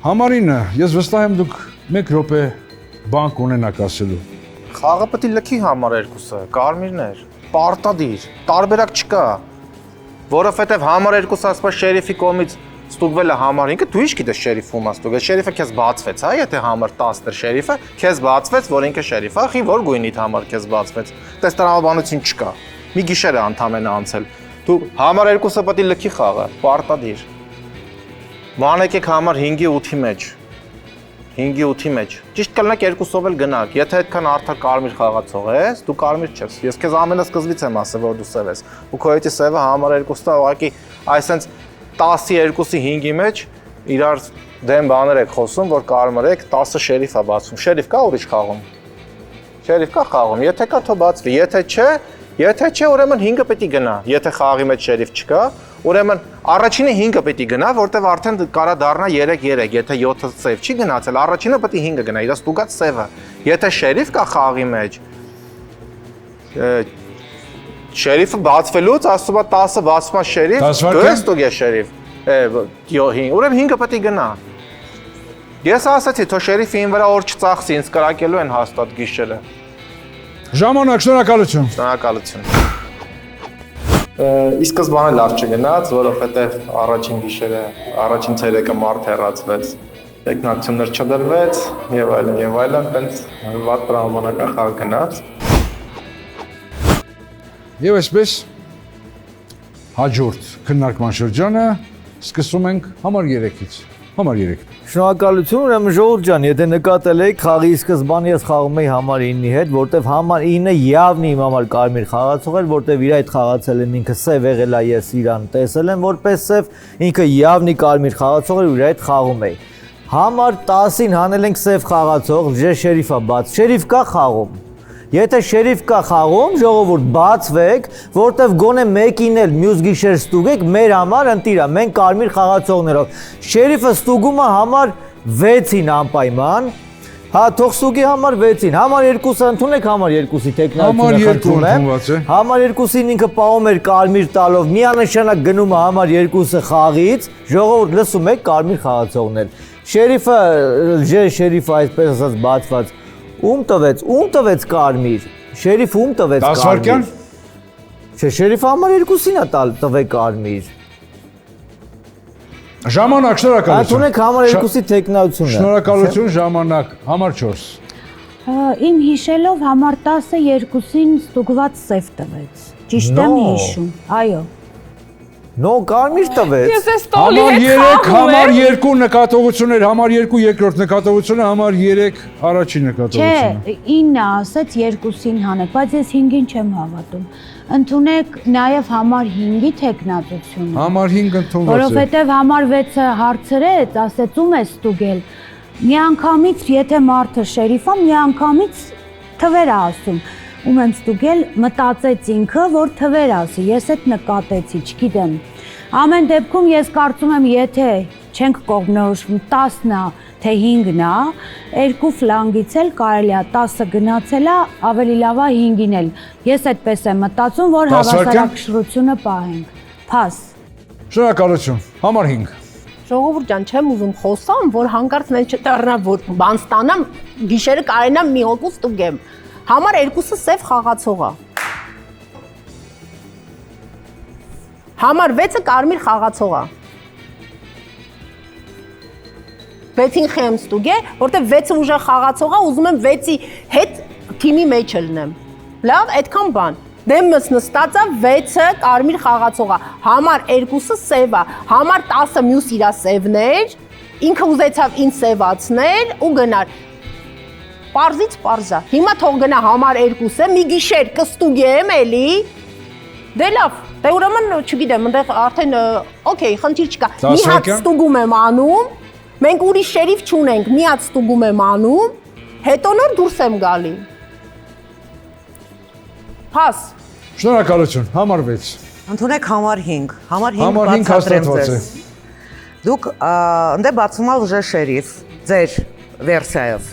Համարինը, ես վստահ եմ դուք 1 րոպե բանկ ունենաք ասելու։ Խաղը պետք է լքի համար երկուսը, կարմիրներ, պարտադիր, տարբերակ չկա։ Որովհետև համար երկուսը ասում է շերիֆի կողմից ստուգվել է համար 5-ը, դու ինչ գիտես շերիֆը ում է ստուգել, շերիֆը քեզ բացվեց, հա, եթե համար 10-ը շերիֆը քեզ բացվեց, որ ինքը շերիֆ է, խի որ գույնիդ համար քեզ բացվեց։ Տես տրամաբանություն չկա։ Մի գիշեր է ընդամենը անցել։ Դու համար 2-ը պետք է լքի խաղը, պարտադիր։ Մանեք եք համար 5-ի 8-ի մեջ։ 5-ի 8-ի մեջ։ Ճիշտ կլինեք 2-ով էլ գնաք։ Եթե այդքան արդար կարմիր խաղացող ես, դու կարմիր չես։ Ես քեզ ամենասկզբից եմ ասել, որ դու սև ես։ Ու քո հետի սևը համար 2-ը ուղղակի այսենց 10-ի 2-ի 5-ի մեջ իրար դեմ բաներ եք խոսում, որ կարմիր եք, 10-ը շերիֆ է բացում։ Շերիֆ կա ուրիշ խաղում։ Շերիֆ կա խաղում, եթե կա թո բացվի, եթե չէ, ուրեմն 5-ը պետք է գնա։ Եթե խաղի մեջ շերիֆ չկա, ուրեմն առաջինը 5-ը պետք է գնա, որտեվ արդեն կարա դառնա 3-3, եթե 7-ը սև չի գնացել, առաջինը պետք է 5-ը գնա, իր ստուգած սևը։ Եթե շերիֆ կա խաղի մեջ, շերիֆը բացվելուց ասում է 10-ը բացվում է շերիֆ, դու ես ստուգել շերիֆ։ Ուրեմն 5-ը պետք է գնա։ Ես ասացի, թո շերիֆը ին վրա օր չծախսի, ինձ կրակելու են հաստատ գիշերը։ Ժամանակ, շնորհակալություն։ Շնորհակալություն։ Ի սկզբանե լավ չգնաց, որովհետև առաջին գիշերը, առաջին ցերեկը մարդ հեռացվեց, տեխնակցություններ չդրվեց եւ այլն, տենց վատ տրամաբանական գնաց։ Եվ այսպես հաջորդ քննարկման շրջանը սկսում ենք համար 3-ից։ Համար 3։ Շնորհակալություն, ուրեմն ժողովուրդ ջան, եթե նկատել եք, խաղի սկզբանե ես խաղում էի համար 9-ի հետ, որտեվ համար 9-ը явно իմ համար կարմիր խաղացող էր, որտեվ իր այդ խաղացել եմ ինքը սև եղել է, ես իրան տեսել եմ որպես սև, ինքը явно կարմիր խաղացող էր ու իր այդ խաղում էի։ Համար 10-ին հանել ենք սև խաղացող, շերիֆա բաց, շերիֆ կա խաղում։ Եթե շերիֆ կա խաղում, ժողովուրդ բացվեք, որտեվ գոնե մեկին էլ մյուս գիշեր ստուգեք, մեր համար ընտիր է, մենք կարմիր խաղացողներով։ Շերիֆը ստուգում է համար 6-ին անպայման, հա, թող ստուգի համար 6-ին, համար 2-ը ընդունեք համար 2-ի տեխնիկությունը խնդրում եմ, համար 2-ին ինքը պահում էր կարմիր տալով, միանշանակ գնում է համար 2-ը խաղից, ժողովուրդ լսում եք կարմիր խաղացողներ։ Շերիֆը այսպես ասած բացված Ում տվեց կարմիր, շերիֆ ում տվեց կարմիր։ 10 վայրկյան։ Չէ, շերիֆը համար 2-ին է տվել կարմիր։ Ժամանակ, շնորհակալություն։ Ընդունեք համար 2-ի տեխնիկությունը։ Շնորհակալություն, ժամանակ, համար 4։ Իմ հիշելով համար 10-ը 2-ին ստուգված սև տվեց։ Ճիշտ եմ հիշում, այո։ Նո, կարմիր տվեց։ Ես այս տոլի հետ համար 2 նկատողություն էր, համար 2 երկրորդ նկատողությունը, համար 3 առաջին նկատողությունը։ Չէ, 9-ը ասեց 2-ին հանեք, բայց ես 5-ին չեմ հավատում։ Ընդունեք նաև համար 5-ի տեխնիկությունը։ Համար 5 ընդունված է։ Որովհետև համար 6-ը հարցրեց, ասեց ում է ստուգել։ Միանգամից, եթե մարդը շերիֆ է, միանգամից թվեր է ասում։ Ում եմ ստուգել, մտածեց ինքը, որ թվեր ասի, ես այդ նկատեցի, չգիտեմ։ Ամեն դեպքում ես կարծում եմ, եթե չենք կողմնորոշվում 10-ն է, թե 5-ն է, երկու ֆլանգից էլ կարելի է 10-ը գնացել է, ավելի լավ է 5-ին էլ։ Ես այդպես եմ մտածում, որ հավասարակշռությունը պահենք։ Փաս։ Շնորհակալություն, համար 5։ Ժողովուրդ ջան, չեմ ուզում խոսամ, որ հանկարծ մենք չդառնա, որ բան ստանամ, գիշերը կարենամ մի հոգու ստուգեմ։ Համար 2-ը սև խաղացող է։ Համար 6-ը կարմիր խաղացող է։ 6-ին խեմ ստուգել, որտեղ 6-ը ուժեղ խաղացող է, ուզում եմ 6-ի հետ թիմի մեջ լինեմ։ Լավ, այդքան բան։ Դեմս նստած է 6-ը կարմիր խաղացող է։ Համար 2-ը սև է։ Համար 10-ը մյուս իրա սևներ, ինքը ուզեցավ ինձ սևացնել ու գնար։ Պարզից պարզա։ Հիմա թող գնա համար 2-ը, մի գիշեր կստուգեմ էլի։ Դե լավ, դե ուրեմն չգիտեմ, այնտեղ արդեն օքեյ, խնդիր չկա։ Մի հատ ստուգում եմ անում, մենք ուրիշ շերիֆ չունենք, մի հատ ստուգում եմ անում, հետո նոր դուրս եմ գալի։ Փաս։ Շնորհակալություն, համար 6։ Ընդունեք համար 5։ Համար 5 Համար 5 հաստատված է։ Դուք ընդ բացում ալ ուժը շերիֆ, ձեր վերսիայով։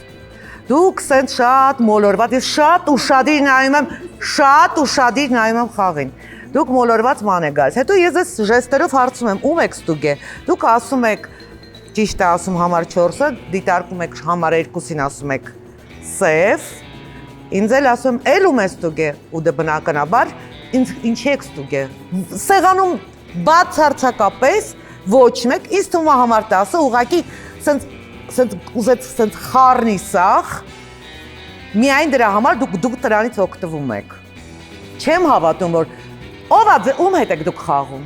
Դուք սենց շատ մոլորված, ես շատ ուշադիր նայում եմ խաղին։ Դուք մոլորված ման եք գալիս։ Հետո ես այս ժեստերով հարցում եմ, ում եք ստուգե։ Դուք ասում եք, ճիշտ է ասում համար 4-ը, դիտարկում եք համար 2-ին ասում եք սև, ինձ էլ ասում եմ, էլ ում է ստուգե, ու դե բնականաբար ինչի եք ստուգե։ Սեղանում բացարձակապես ոչ մեկ, ինձ թվում է համար 10-ը ուղղակի սենց խառնի սախ, միայն դրա համար դուք դրանից օգտվում եք։ Չեմ հավատում, որ ում հետ եք դուք խաղում։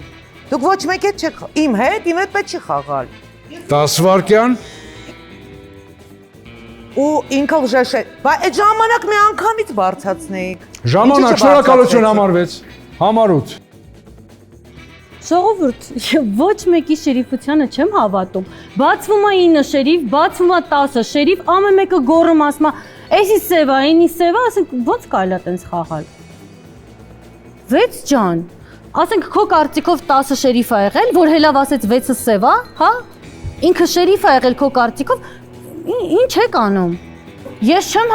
Դուք ոչ մեկ հետ չեք, իմ հետ պետք չի խաղալ։ 10 վայրկյան։ Ու ինքը ուժաշ է, բայց այդ ժամանակ մի անգամից բարձացնեիք։ Ժամանակ, շնորհակալություն համար 6, համար 8։ Ժողովուրդ, ոչ մեկի շերիֆությանը չեմ հավատում։ Բացվում է 9 շերիֆ, բացվում է 10 շերիֆ, ամեն մեկը գոռում ասում է, «Էսի սև է, այնի սև է», ասենք ո՞նց կարելի է տենց խաղալ։ 6 ջան, ասենք քո կարծիքով 10 շերիֆ է եղել, որ հելավ ասեց 6-ը սև է, հա? Ինքը շերիֆ է եղել քո կարծիքով, ինչ եք անում։ Ես չեմ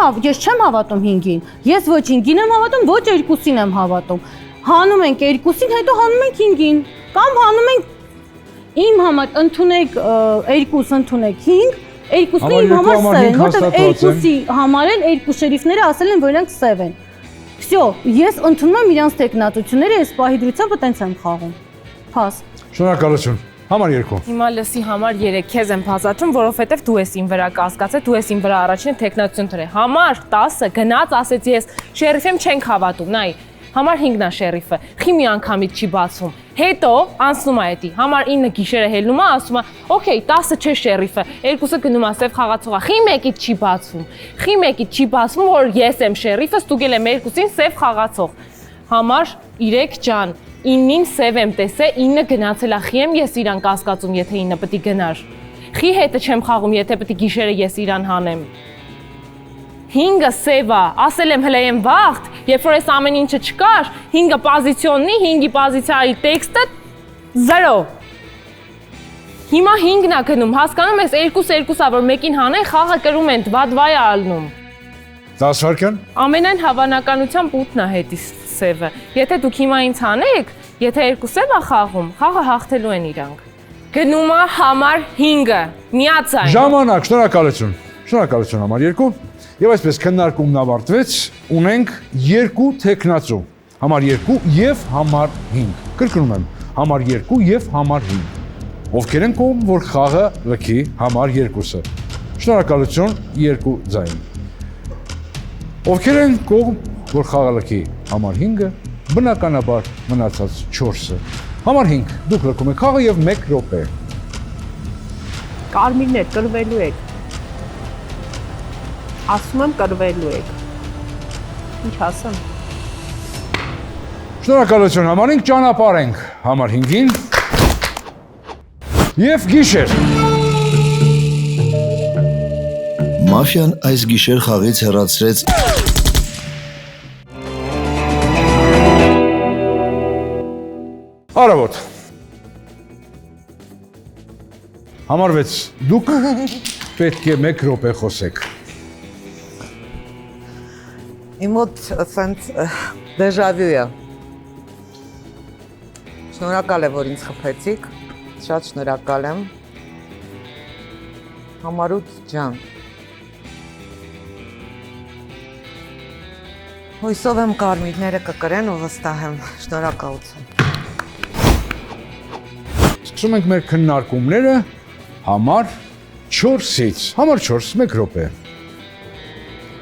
հավատում 5-ին։ Ես ոչ 5-ին եմ հավատում, ոչ 2-ին եմ հավատում։ Հանում ենք 2-ին, հետո հանում ենք 5-ին, կամ հանում ենք իմ համար ընդունեք 2, ընդունեք 5, 2-ն իմ համար սև են, որտեղ 2-ի համար էլ 2 շերիֆները ասել են, որ իրանք սև են։ Всё, ես ընդունում եմ իրանց տեխնատությունները, ես պահի դրությամբ տենց եմ խաղում։ Փաս։ Շնորհակալություն։ Համար 2։ Հիմա լսի համար 3 քեզ եմ փասացում, որովհետև դու ես իմ վրա կասկածել, դու ես իմ վրա առաջինը տեխնատություն դրել։ Համար 10-ը գնաց, ասեցի ես շերիֆեմ չենք հավատում, նայ։ Համար 5-ն է շերիֆը, խի մի անգամից չի բացվում։ Հետո անցնում է էդի, համար 9 գիշերը հելնում է, ասում է, օքեյ, 10-ը չէ շերիֆը, 2-ը գնում է սև խաղացողա, խի մեկից չի բացվում։ Խի մեկից չի բացվում, որ ես եմ շերիֆը, ստուգել եմ 2-ին սև խաղացող։ Համար 3 ջան, 9-ին սև եմ տեսել, 9-ը գնացել է, խի եմ ես իրան կասկածում, եթե 9-ը պետք է գնար։ Խի հետը չեմ խաղում, եթե պետք է գիշերը ես իրան հանեմ։ 5-ը սև է, ասել եմ հլե եմ վաղտ, երբ որ այս ամեն ինչը չկար, 5-ը պոզիցիոննի, 5-ի պոզիցիայի տեքստը 0։ Հիմա 5-ն է գնում, հասկանում ես 2-2-ա, որ մեկին հանեն, խաղը կրում են, դվադվայ է ալնում։ 10 վայրկյան։ Ամենայն հավանականությամբ 8-ն է հետի սևը։ Եթե դուք հիմա ինձ հանեք, եթե 2 սև է խաղում, խաղը հաղթելու են իրանք։ Գնում է համար 5-ը, միացայն։ Ժամանակ, շնորհակալություն։ Շնորհակալություն համար 2։ Եվ այսպես քննարկումն ավարտվեց, ունենք 2 տեխնացու, համար 2 եւ համար 5։ Կրկնում եմ, համար 2 եւ համար 5։ Ովքեր են կողմ, որ խաղը լքի համար 2-ը։ Շնորհակալություն 2 ձայն։ Ովքեր են կողմ, որ խաղը լքի համար 5-ը, բնականաբար մնացած 4-ը։ Համար 5, դուք լքում եք խաղը եւ 1 րոպե։ Կարմիրներ կրվելու եք։ Ասում եմ կրվելու եք։ Ինչ ասեմ։ Շնորհակալություն համար 5, ճանապարհենք համար 5-ին։ Եվ գիշեր։ Մաֆիան այս գիշեր խաղից հեռացրեց Արավոտ։ Համար 6, դուք պետք է 1 րոպե խոսեք։ Իմ մոտ սենց դեժավյու է։ Շնորհակալ եմ, որ ինձ խփեցիք, շատ շնորհակալ եմ։ Համար 8 ջան։ Հույսով եմ կարմիրները կկրեն ու վստահ եմ, շնորհակալություն։ Սկսում ենք մեր քննարկումները համար 4-ից։ Համար 4, 1 րոպե։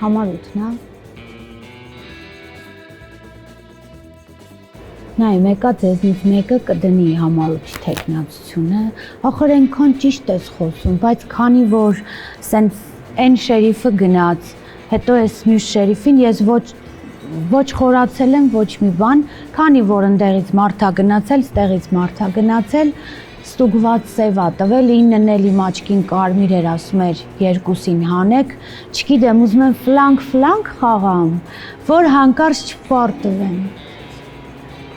Համար 8-ն է։ Նայ, մեկա ձեզնից մեկը կդնի համարույթի տեխնացությունը, ախր այնքան ճիշտ ես խոսում, բայց քանի որ սենց այն շերիֆը գնաց, հետո ես մյուս շերիֆին ես ոչ խորացել եմ ոչ մի բան, քանի որ ընդեղից մարդա գնացել, ստեղից մարդա գնացել, ստուգված սևա տվել, 9-ն էլ իմ աչքին կարմիր էր, ասում էր 2-ին հանեք, չգիտեմ, ուզում եմ ֆլանկ խաղամ, որ հանկարծ չպարտվեմ։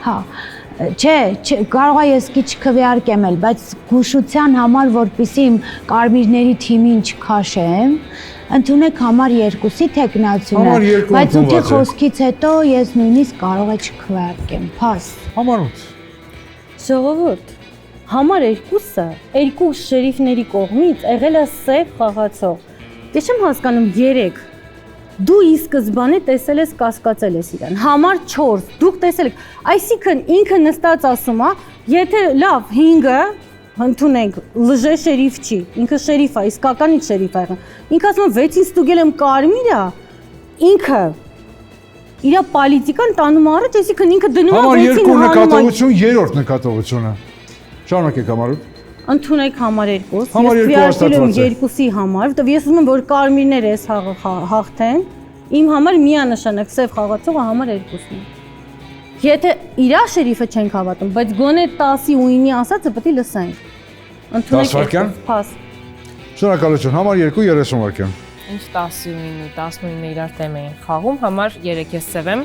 Հա, չէ, կարող է ես քիչ քվեարկեմ էլ, բայց գուշության համար, որպեսզի իմ կարմիրների թիմին չքաշեմ, ընդունեք համար 2-ի տեխնացությունը, բայց ուտի խոսքից հետո ես նույնիսկ կարող է չքվեարկեմ, փաս։ Համար 8։ Ժողովուրդ, համար 2-ը երկու շերիֆների կողմից եղել է սև խաղացող։ Ես չեմ հասկանում 3 Դու ի սկզբանե տեսել ես կասկածել ես իրան։ Համար 4 դուք տեսել եք, այսինքն ինքը նստած ասում է, եթե լավ 5-ը ընդունենք լժե շերիֆ չի, ինքը շերիֆ է, իսկականից շերիֆ է։ Ինքը ասում է 6-ին ստուգել եմ կարմիր է, ինքը իր պոլիտիկան տանում առաջ, այսինքն ինքը դնում է 6-ին համար 2 նկատողություն, երրորդ նկատողությունը։ Շարունակեք համար 8։ Ընդունեք համար 2, ես քվեարկել եմ 2-ի համար, որտեղ ես ուզում եմ, որ կարմիրները այս հաղթեն, իմ համար միանշանակ սև խաղացողը համար 2-ն է։ Եթե իրա շերիֆը չենք հավատում, բայց գոնե 10-ի ու 9-ի ասածը պետք է լսենք։ Ընդունեք փաս։ Շնորհակալություն, համար 2 30 վայրկյան։ Ինչ 10-ի ու 9-ի, 19-ը իրար դեմ էին խաղում, համար 3 ես սև եմ։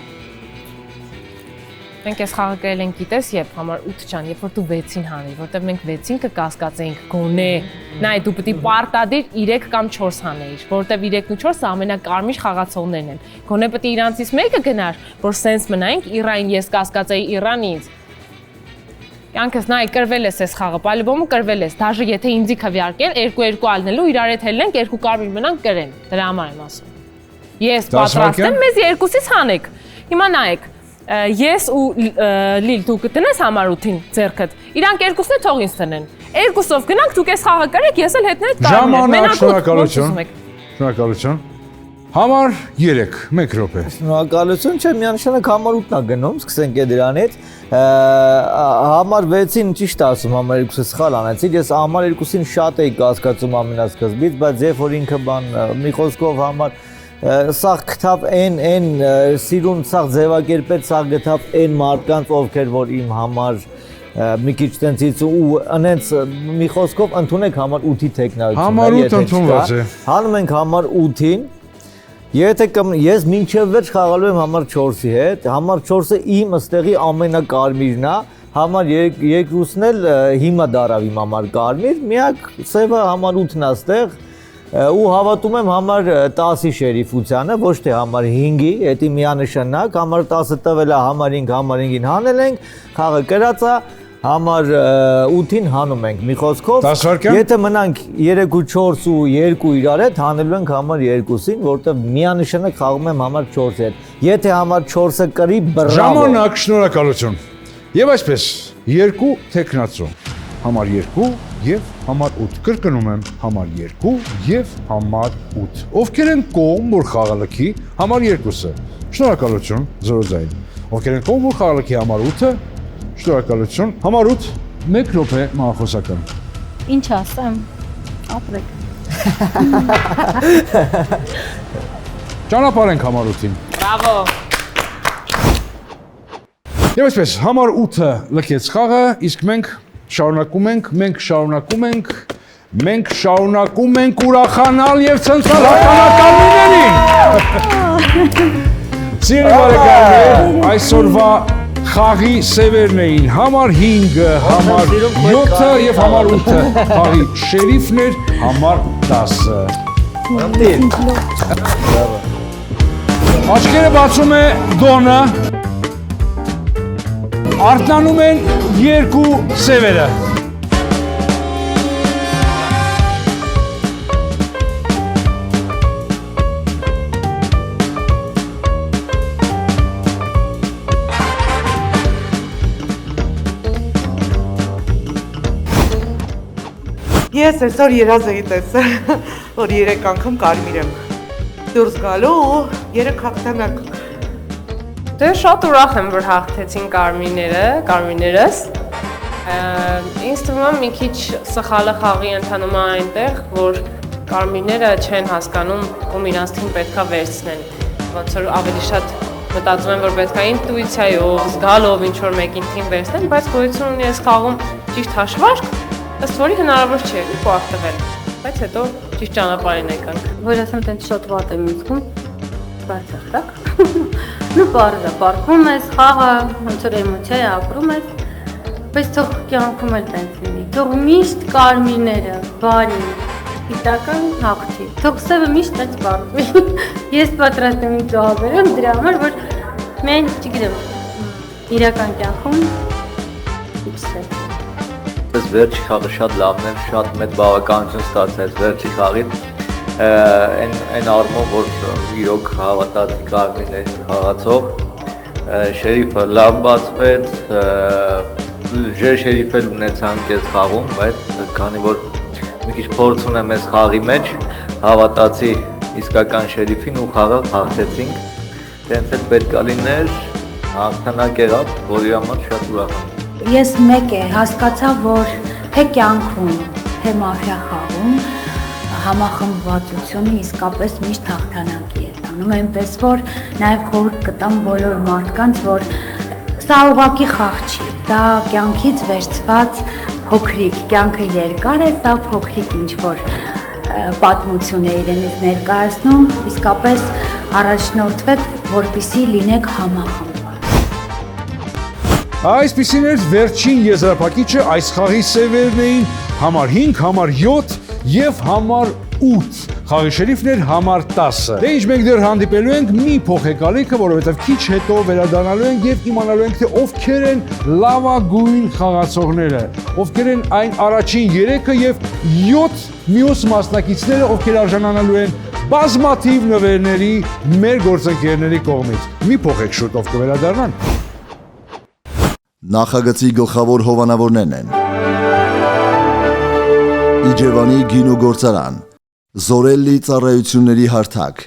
Մենք այս խաղը գրել ենք գիտես երբ համար 8 ջան, երբ որ դու 6-ին հանիր, որտեղ մենք 6-ին կկասկածեինք գոնե։ Նայ, դու պետք է պարտադիր 3 կամ 4 հանեիր, որտեղ 3-ն ու 4-ը ամենակարմիր խաղացողներն են։ Գոնե պետք է իրանցից մեկը գնար, որ սենց մնայինք Իրային, ես կասկածեի Իրանից։ Յանքս նայ, կրվել ես այս խաղը, պալիբոմը կրվել ես, դաժե եթե ինձի քվեարկել 2-2 ալնելու, իրար հետ հելնենք, 2 կարմիր մնանք կրեն։ Դրա համար եմ ասում։ Ես պատրաստ եմ, մեզ 2-ից հանեք։ Հիմա նայեք, ես ու Լիլ դու կտնես համար 8-ին ձեռքդ, իրանք 2-ն է թող ինձ տնեն, 2-ով գնանք, դուք այս խաղը կրեք, ես էլ հետներդ կարմիր եմ, շնորհակալություն, համար 3, 1 րոպե։ Շնորհակալություն, չէ, միանշանակ համար 8-ն է գնում, սկսենք դրանից, համար 6-ին ճիշտ ասում, համար 2-ը սխալ անեցիք, ես համար 2-ին շատ էի կասկածում ամենասկզբից, բայց երբ որ ինքը մի խոսքով համար սաղ գտավ այն սիրուն սաղ ձևակերպեց, սաղ գտավ այն մարդկանց, ովքեր որ իմ համար մի քիչ տենցից ու անենց մի խոսքով ընդունեք համար 8-ի տեխնացիա։ Համար 8 ընդունված է։ Հանում ենք համար 8-ին։ Եթե ես մինչև վերջ խաղալու եմ համար 4-ի հետ, համար 4-ը իմ ըստեղի ամենակարմիրն է, համար 2-ն էլ հիմա դարավ իմ համար կարմիր, միակ սևը համար 8-ն է ստեղ ու հավատում եմ համար 10-ի շերիֆությանը, ոչ թե համար 5-ի, դա միանշանակ, համար 10-ը տվել է համար 5, համար 5-ին հանել ենք, խաղը կրած է, համար 8-ին հանում ենք, մի խոսքով, եթե մնանք 3 ու 4 ու 2 իրար հետ, հանելու ենք համար 2-ին, որտեղ միանշանակ խաղում եմ համար 4-ի հետ, եթե համար 4-ը կրի, բրավո։ Ժամանակ, շնորհակալություն։ Եվ այսպես, 2 տեխնացու, համար 2 և համար 8, կրկնում եմ, համար 2 և համար 8, ովքեր են կողմ, որ խաղը լքի, համար 2-ը, շնորհակալություն, 0-ձայն, ովքեր են կողմ, որ խաղը լքի համար 8-ը, շնորհակալություն, համար 8, 1 րոպե մահախոսական։ Ինչ ասեմ, ապրեք։ Ճանապարհենք համար 8-ին։ Բրավո։ Եվ այսպես, համար 8-ը լքեց խաղը, իսկ մենք շարունակում ենք ուրախանալ և ցնցալ հականականներին։ Սիրելի բարեկամներ, այսօրվա խաղի սևերն էին համար 5-ը, համար 7-ը և համար 8-ը, խաղի շերիֆն էր համար 10-ը։ Աչքերը բացում է Դոնը, արթնանում են 2 սևերը։ Ես այսօր երազ էի տեսել, որ 3 անգամ կարմիր եմ դուրս գալու ու 3 հաղթանակ։ Դե շատ ուրախ եմ, որ հաղթեցին կարմիրներս։ Ինձ թվում է մի քիչ սխալը խաղի ընթանում է այնտեղ, որ կարմիրները չեն հասկանում, ում իրանց թիմ պետքա վերցնեն։ Ոնց որ ավելի շատ մտածում եմ, որ պետքա ինտուիցիայով, զգալով ինչ-որ մեկին թիմ վերցնեն, բայց գոյություն ունի այս խաղում ճիշտ հաշվարկ, ըստ որի հնարավոր չէ պարտվել, բայց հետո ճիշտ ճանապարհին եկանք։ Որ ասեմ, տենց շատ վատ եմ զգում, բացախ, так։ Ну, պարտվում ես, խաղը, ոնց որ էմոցիա է ապրում ես, բայց թող կյանքում էլ տենց լինի։ Թող միշտ կարմիրները, բարի, գիտական հաղթի։ Թող սևը միշտ տենց պարտվի։ Ես պատրաստ եմ ծավալել դրա համար, որ մենք, չգիտեմ, իրական կյանքում իպսել։ Այս վերջի խաղը շատ լավն էր, շատ մեծ բավականություն ստացեց վերջի խաղին։ Այն առումով, որ իրոք հավատացի կարմիրների խաղացող, շերիֆը լավ բացվեց, շերիֆը ունեցանք այս խաղում, բայց քանի որ մի քիչ փորձ ունեմ այս խաղի մեջ, հավատացի իսկական շերիֆին ու խաղը հաղթեցինք։ Տենց էլ պետք է լիներ, հաղթանակ եղավ, որի համար շատ ուրախ եմ։ Ես մեկ է հասկացա, որ թե կյանքում, թե մաֆիա խաղում համախմբվածությունը իսկապես միշտ հաղթանակի է տանում, այնպես որ նաև խորհուրդ կտամ բոլոր մարդկանց, որ սա ուղղակի խաղ չի, դա կյանքից վերցված փոքրիկ, կյանքը երկար է, սա փոքրիկ ինչ-որ պատմություն է իրենից ներկայացնում, իսկապես առաջնորդվեք, որպեսզի լինեք համախմբված։ Այսպիսին էր վերջին եզրափակիչը, այս խաղի սևերն էին համար 5, համար 7 և համար 8, խաղի շերիֆն էր համար 10։ Դե ինչ մենք դեռ հանդիպելու ենք մի փոխեք ալիքը, որովհետև քիչ հետո վերադառնալու ենք և իմանալու ենք, թե ովքեր են լավագույն խաղացողները, ովքեր են այն առաջին 3-ը և 7 մյուս մասնակիցները, ովքեր արժանանալու են բազմաթիվ նվերների մեր գործընկերների կողմից։ Մի փոխեք շուտով կվերադառնան։ Նախագծի գլխավոր հովանավորներն են Իջևանի գինու գործարան, Զորելլի ծառայությունների հարթակ։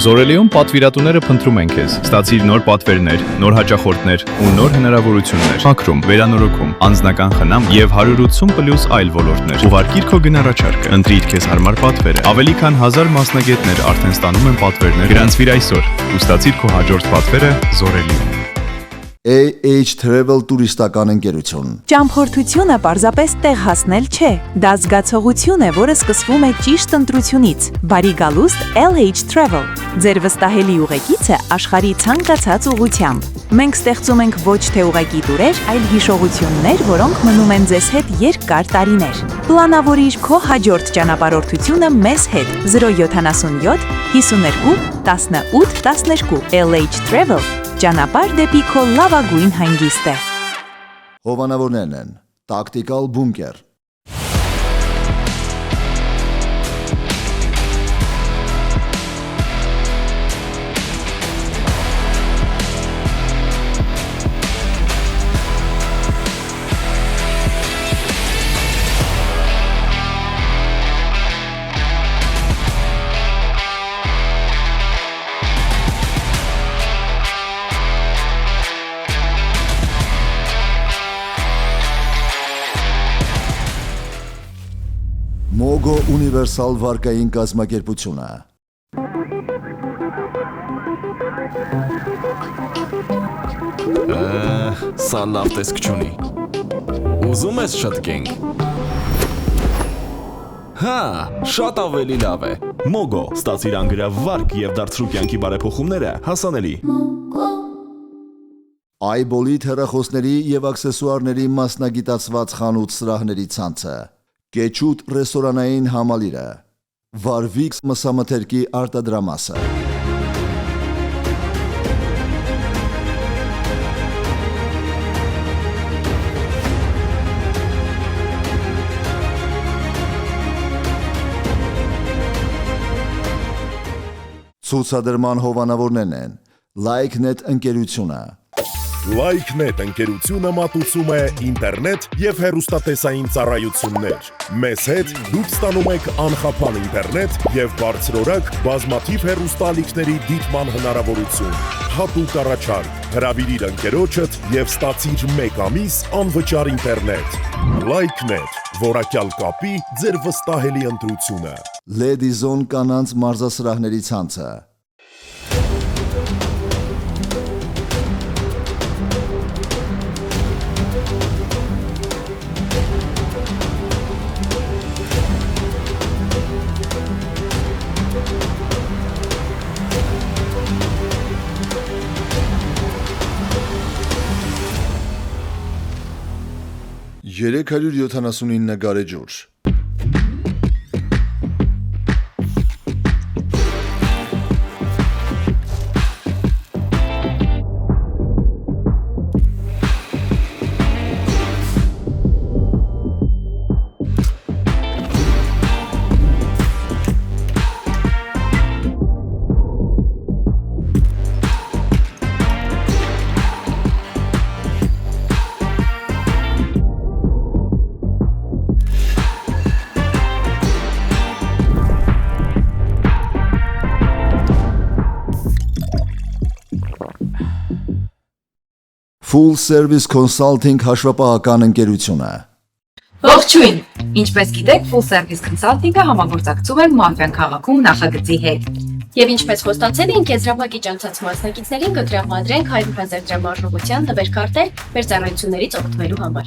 Զորելիում պատվիրատուները փնտրում են քեզ։ Ստացիր նոր պատվերներ, նոր հաճախորդներ ու նոր հնարավորություններ։ Փակրում, վերանորոգում, անձնական խնամ եւ 180+ այլ ոլորտներ։ Ուղարկիր քո գնահառաչարկը, ընտրիր քեզ հարմար պատվերը։ Ավելի քան 1000 մասնագետներ արդեն ստանում են պատվերներ։ Գրանցվիր այսօր ու ստացիր քո հաջորդ պատվերը Զորելիում։ AH Travel տուրիստական ընկերություն։ Ճամփորդությունը պարզապես տեղ հասնել չէ։ Դա զգացողություն է, որը սկսվում է ճիշտ ընտրությունից։ Բարի գալուստ LH Travel։ Ձեր վստահելի ուղեկիցը աշխարհի ցանկացած ուղղությամբ։ Մենք ստեղծում ենք ոչ թե ուղեկի տուրեր, այլ հիշողություններ, որոնք մնում են ձեզ հետ երկար տարիներ։ Պլանավորիր քո հաջորդ ճանապարհորդությունը մեզ հետ 077 52 18 12 LH Travel ճանապարհ դեպի քո լավագույն հանգիստը։ Հովանավորներն են Տակտիկալ բունկեր, Մոգո ունիվերսալ վարկային կազմակերպությունը։ Սա լավ տեսք չունի։ Ուզում ես շտկենք։ Հա, շատ ավելի լավ է։ Մոգո, ստացիր անգրավ վարկ և դարձրու կյանքի բարեփոխումները հասանելի։ Այբոլիթ հեռախոսների և աքսեսուարների մասնագիտացված խանութ սրահների ցանցը։ Կեչուտ ռեստորանային համալիրը, Վարվիքս մսամթերքի արտադրամասը։ Ցուցադրման հովանավորներն են Like.net ընկերությունը, LikeNet ընկերությունը մատուցում է ինտերնետ եւ հեռուստատեսային ծառայություններ։ Մեզ հետ դուք ստանում եք անխափան ինտերնետ եւ բարձրորակ բազմաթիվ հեռուստաալիքների դիտման հնարավորություն։ Հատուկ առաջարկ, հրավիրիր ընկերոջդ եւ ստացիր 1 ամիս անվճար ինտերնետ։ LikeNet, որակյալ կապի ձեր վստահելի ընտրությունը։ Լեդիզոն կանանց մարզասրահների ցանցը։ Երեք 179 գարեջուր։ Full Service Consulting հաշվապահական ընկերությունը։ Ողջույն։ Ինչպես գիտեք, Full Service Consulting-ը համագործակցում է Մարտյան քաղաքում նախագծի հետ։ Եվ ինչպես խոստացել ենք, եզրափակիչ անցած մասնակիցներին կտրամադրենք 100,000 դրամ արժողության տվերքարտեր մեր ծառայություններից օգտվելու համար։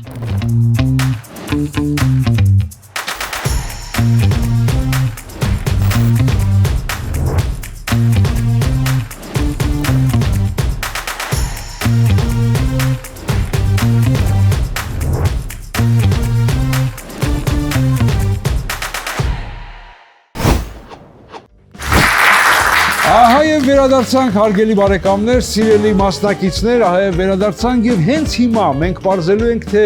Ահա եւ վերադարձանք հարգելի բարեկամներ, սիրելի մասնակիցներ, ահա եւ վերադարձանք եւ հենց հիմա մենք բարձելու ենք թե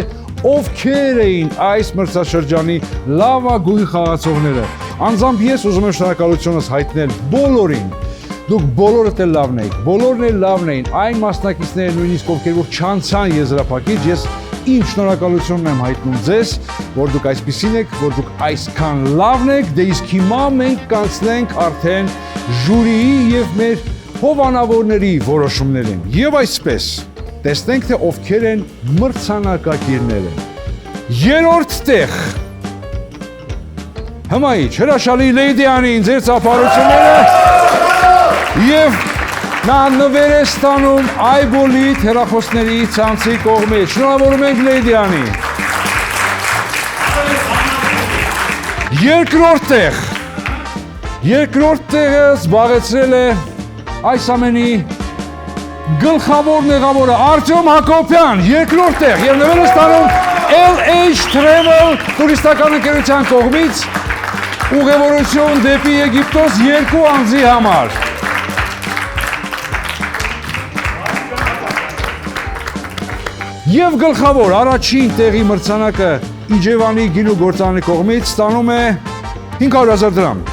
ովքեր էին այս մրցաշրջանի լավագույն խաղացողները։ Անձամբ ես ուզում եմ շնորհակալությունս հայտնել բոլորին։ Դուք բոլորդ էլ լավն եք, բոլորն էլ լավն էին, այն մասնակիցները նույնիսկ ովքեր որ չանցան եզրափակիչ, ես իմ շնորհակալությունն եմ հայտնում ձեզ, որ դուք այսպիսին եք, որ դուք այսքան լավն եք, դե իսկ հիմա մենք կանցնենք արդեն ժյուրիի եւ մեր հովանավորների որոշումներին։ Եվ այսպես, տեսնենք թե ովքեր են մրցանակակիրները։ Երրորդ տեղ Հմայիչ, հրաշալի Լեյդիանին, ձեր ծափարությունները եւ նա նվեր է ստանում Այբոլիթ հեռախոսների ցանցի կողմից։ Շնորհավորում ենք Լեյդիանին։ Երկրորդ տեղը զբաղեցրել է այս ամենի գլխավոր մեղավորը Արտյոմ Հակոբյան, երկրորդ տեղ եւ նվեր է ստանում LH Travel տուրիստական ընկերության կողմից ուղևորություն դեպի Եգիպտոս 2 անձի համար։ Եվ գլխավոր առաջին տեղի մրցանակը Իջևանի գինու գործարանի կողմից ստանում է 500,000 դրամ։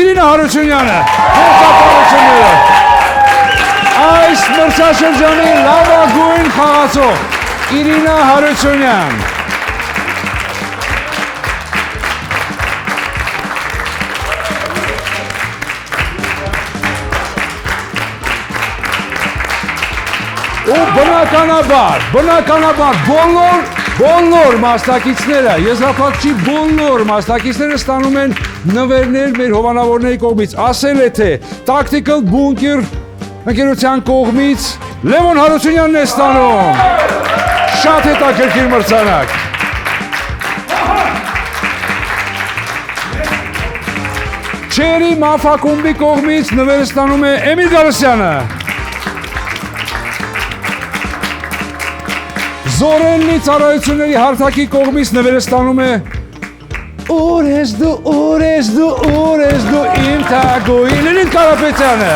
Իրինա Հարությունյանը, հերթապարությունները, այս մրցաշրջանի լավագույն խաղացող Իրինա Հարությունյան։ Ու բնականաբար բոլոր մասնակիցները, եզրափակչի բոլոր մասնակիցները ստանում են նվերներ մեր հովանավորների կողմից, ասել է թե Tactical Bunker ընկերության կողմից Լևոն Հարությունյանն է ստանում, շատ հետաքրքիր մրցանակ։ Չերի մաֆակումբի կողմից նվեր ստանում է Էմիլ Գարոսյանը։ Զորեննի ծառայությունների հարթակի կողմից նվեր ստանում է Ուր ես դու իմ թագուհին Լիլիթ Կարապետյանը։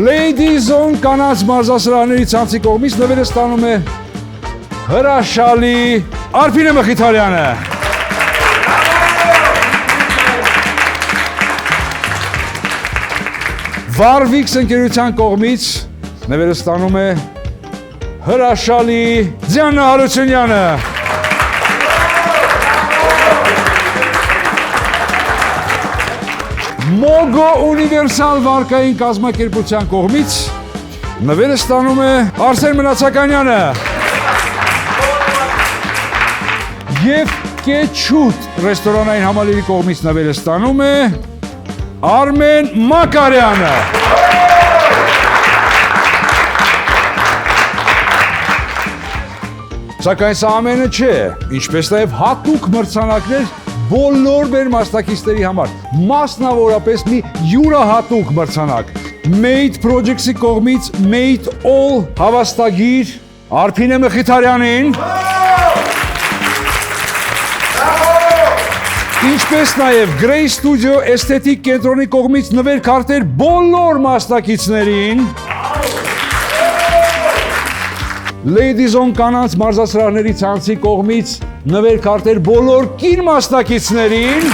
Ladies-on կանանց մարզասրահների ցանցի կողմից նվեր ստանում է հրաշալի Արփինե Մխիթարյանը։ Վարվիքս ընկերության կողմից նվերը ստանում է հրաշալի Դիանա Հարությունյանը։ Մոգո ունիվերսալ վարկային կազմակերպության կողմից նվերը ստանում է Արսեն Մնացականյանը։ Եվ Կեչուտ ռեստորանային համալիրի կողմից նվերը ստանում է Արմեն Մակարյանը։ Սակայն սա ամենը չէ, ինչպես նաև հատուկ մրցանակներ բոլոր մեր մասնակիցների համար, մասնավորապես մի յուրահատուկ մրցանակ Made Projects-ի կողմից Made All հավաստագիր Արփինե Մխիթարյանին, ինչպես նաև Grey Studio Aesthetic կենտրոնի կողմից նվեր քարտեր բոլոր մասնակիցներին, Ladies on կանանց մարզասրահների ցանցի կողմից նվեր քարտեր բոլոր կին մասնակիցներին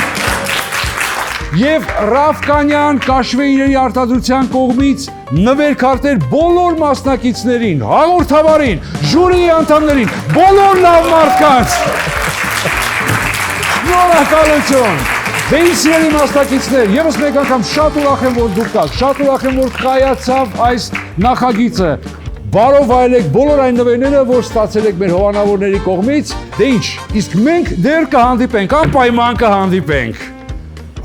եւ Ռավկանյան Կաշվե իրերի արտադրության կողմից նվեր քարտեր բոլոր մասնակիցներին, հաղորդավարին, ժյուրիի անդամներին, բոլոր լավ մարդկանց։ Շնորհակալություն։ Դե մասնակիցներ, եւս մեկ անգամ շատ ուրախ եմ, որ դուք կաք, շատ ուրախ եմ, որ կայացավ այս նախագիծը։ Բարով այլեք բոլոր այն նվերները, որ ստացել եք մեր հովանավորների կողմից, դե ինչ, իսկ մենք դեռ կհանդիպենք, անպայման կհանդիպենք։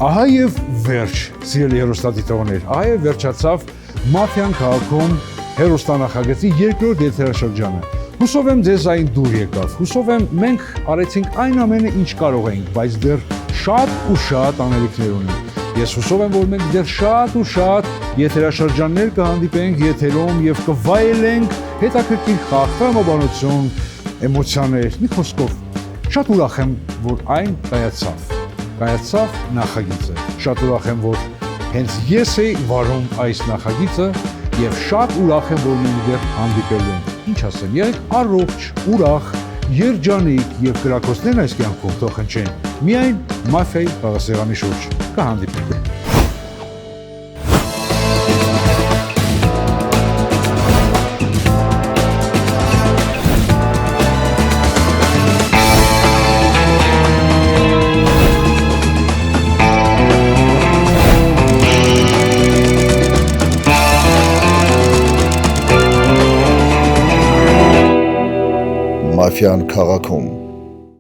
Ահա եւ վերջ, սիրելի հեռուստադիտողներ, ահա եւ վերջացավ Մաֆիան քաղաքում հեռուստանախագծի երկրորդ եթերաշրջանը։ Հուսով եմ ձեզ այն դուր եկավ, հուսով եմ մենք արեցինք այն ամենը, ինչ կարող էինք, բայց դեռ շատ ու շատ անելիքներ ունենք։ Ես հուսով եմ, որ մենք դեռ շատ ու շատ եթերաշրջաններ կհանդիպենք եթերում եւ կվայելենք հետաքրքիր խաղ, տրամաբանություն, էմոցիաներ, մի խոսքով շատ ուրախ եմ, որ այն կայացավ նախագիծը։ Շատ ուրախ եմ, որ հենց ես էի վարում այս նախագիծը եւ շատ ուրախ եմ, որ մենք դեռ հանդիպելու ենք։ Ինչ ասեմ, եղեք առողջ, ուրախ, երջանիկ եւ կրակոցներն այս կյանքում թող հնչեն միայն Մաֆիայի խաղասեղանի շուրջ։ Կհանդիպենք։ Մաֆիան քաղաքում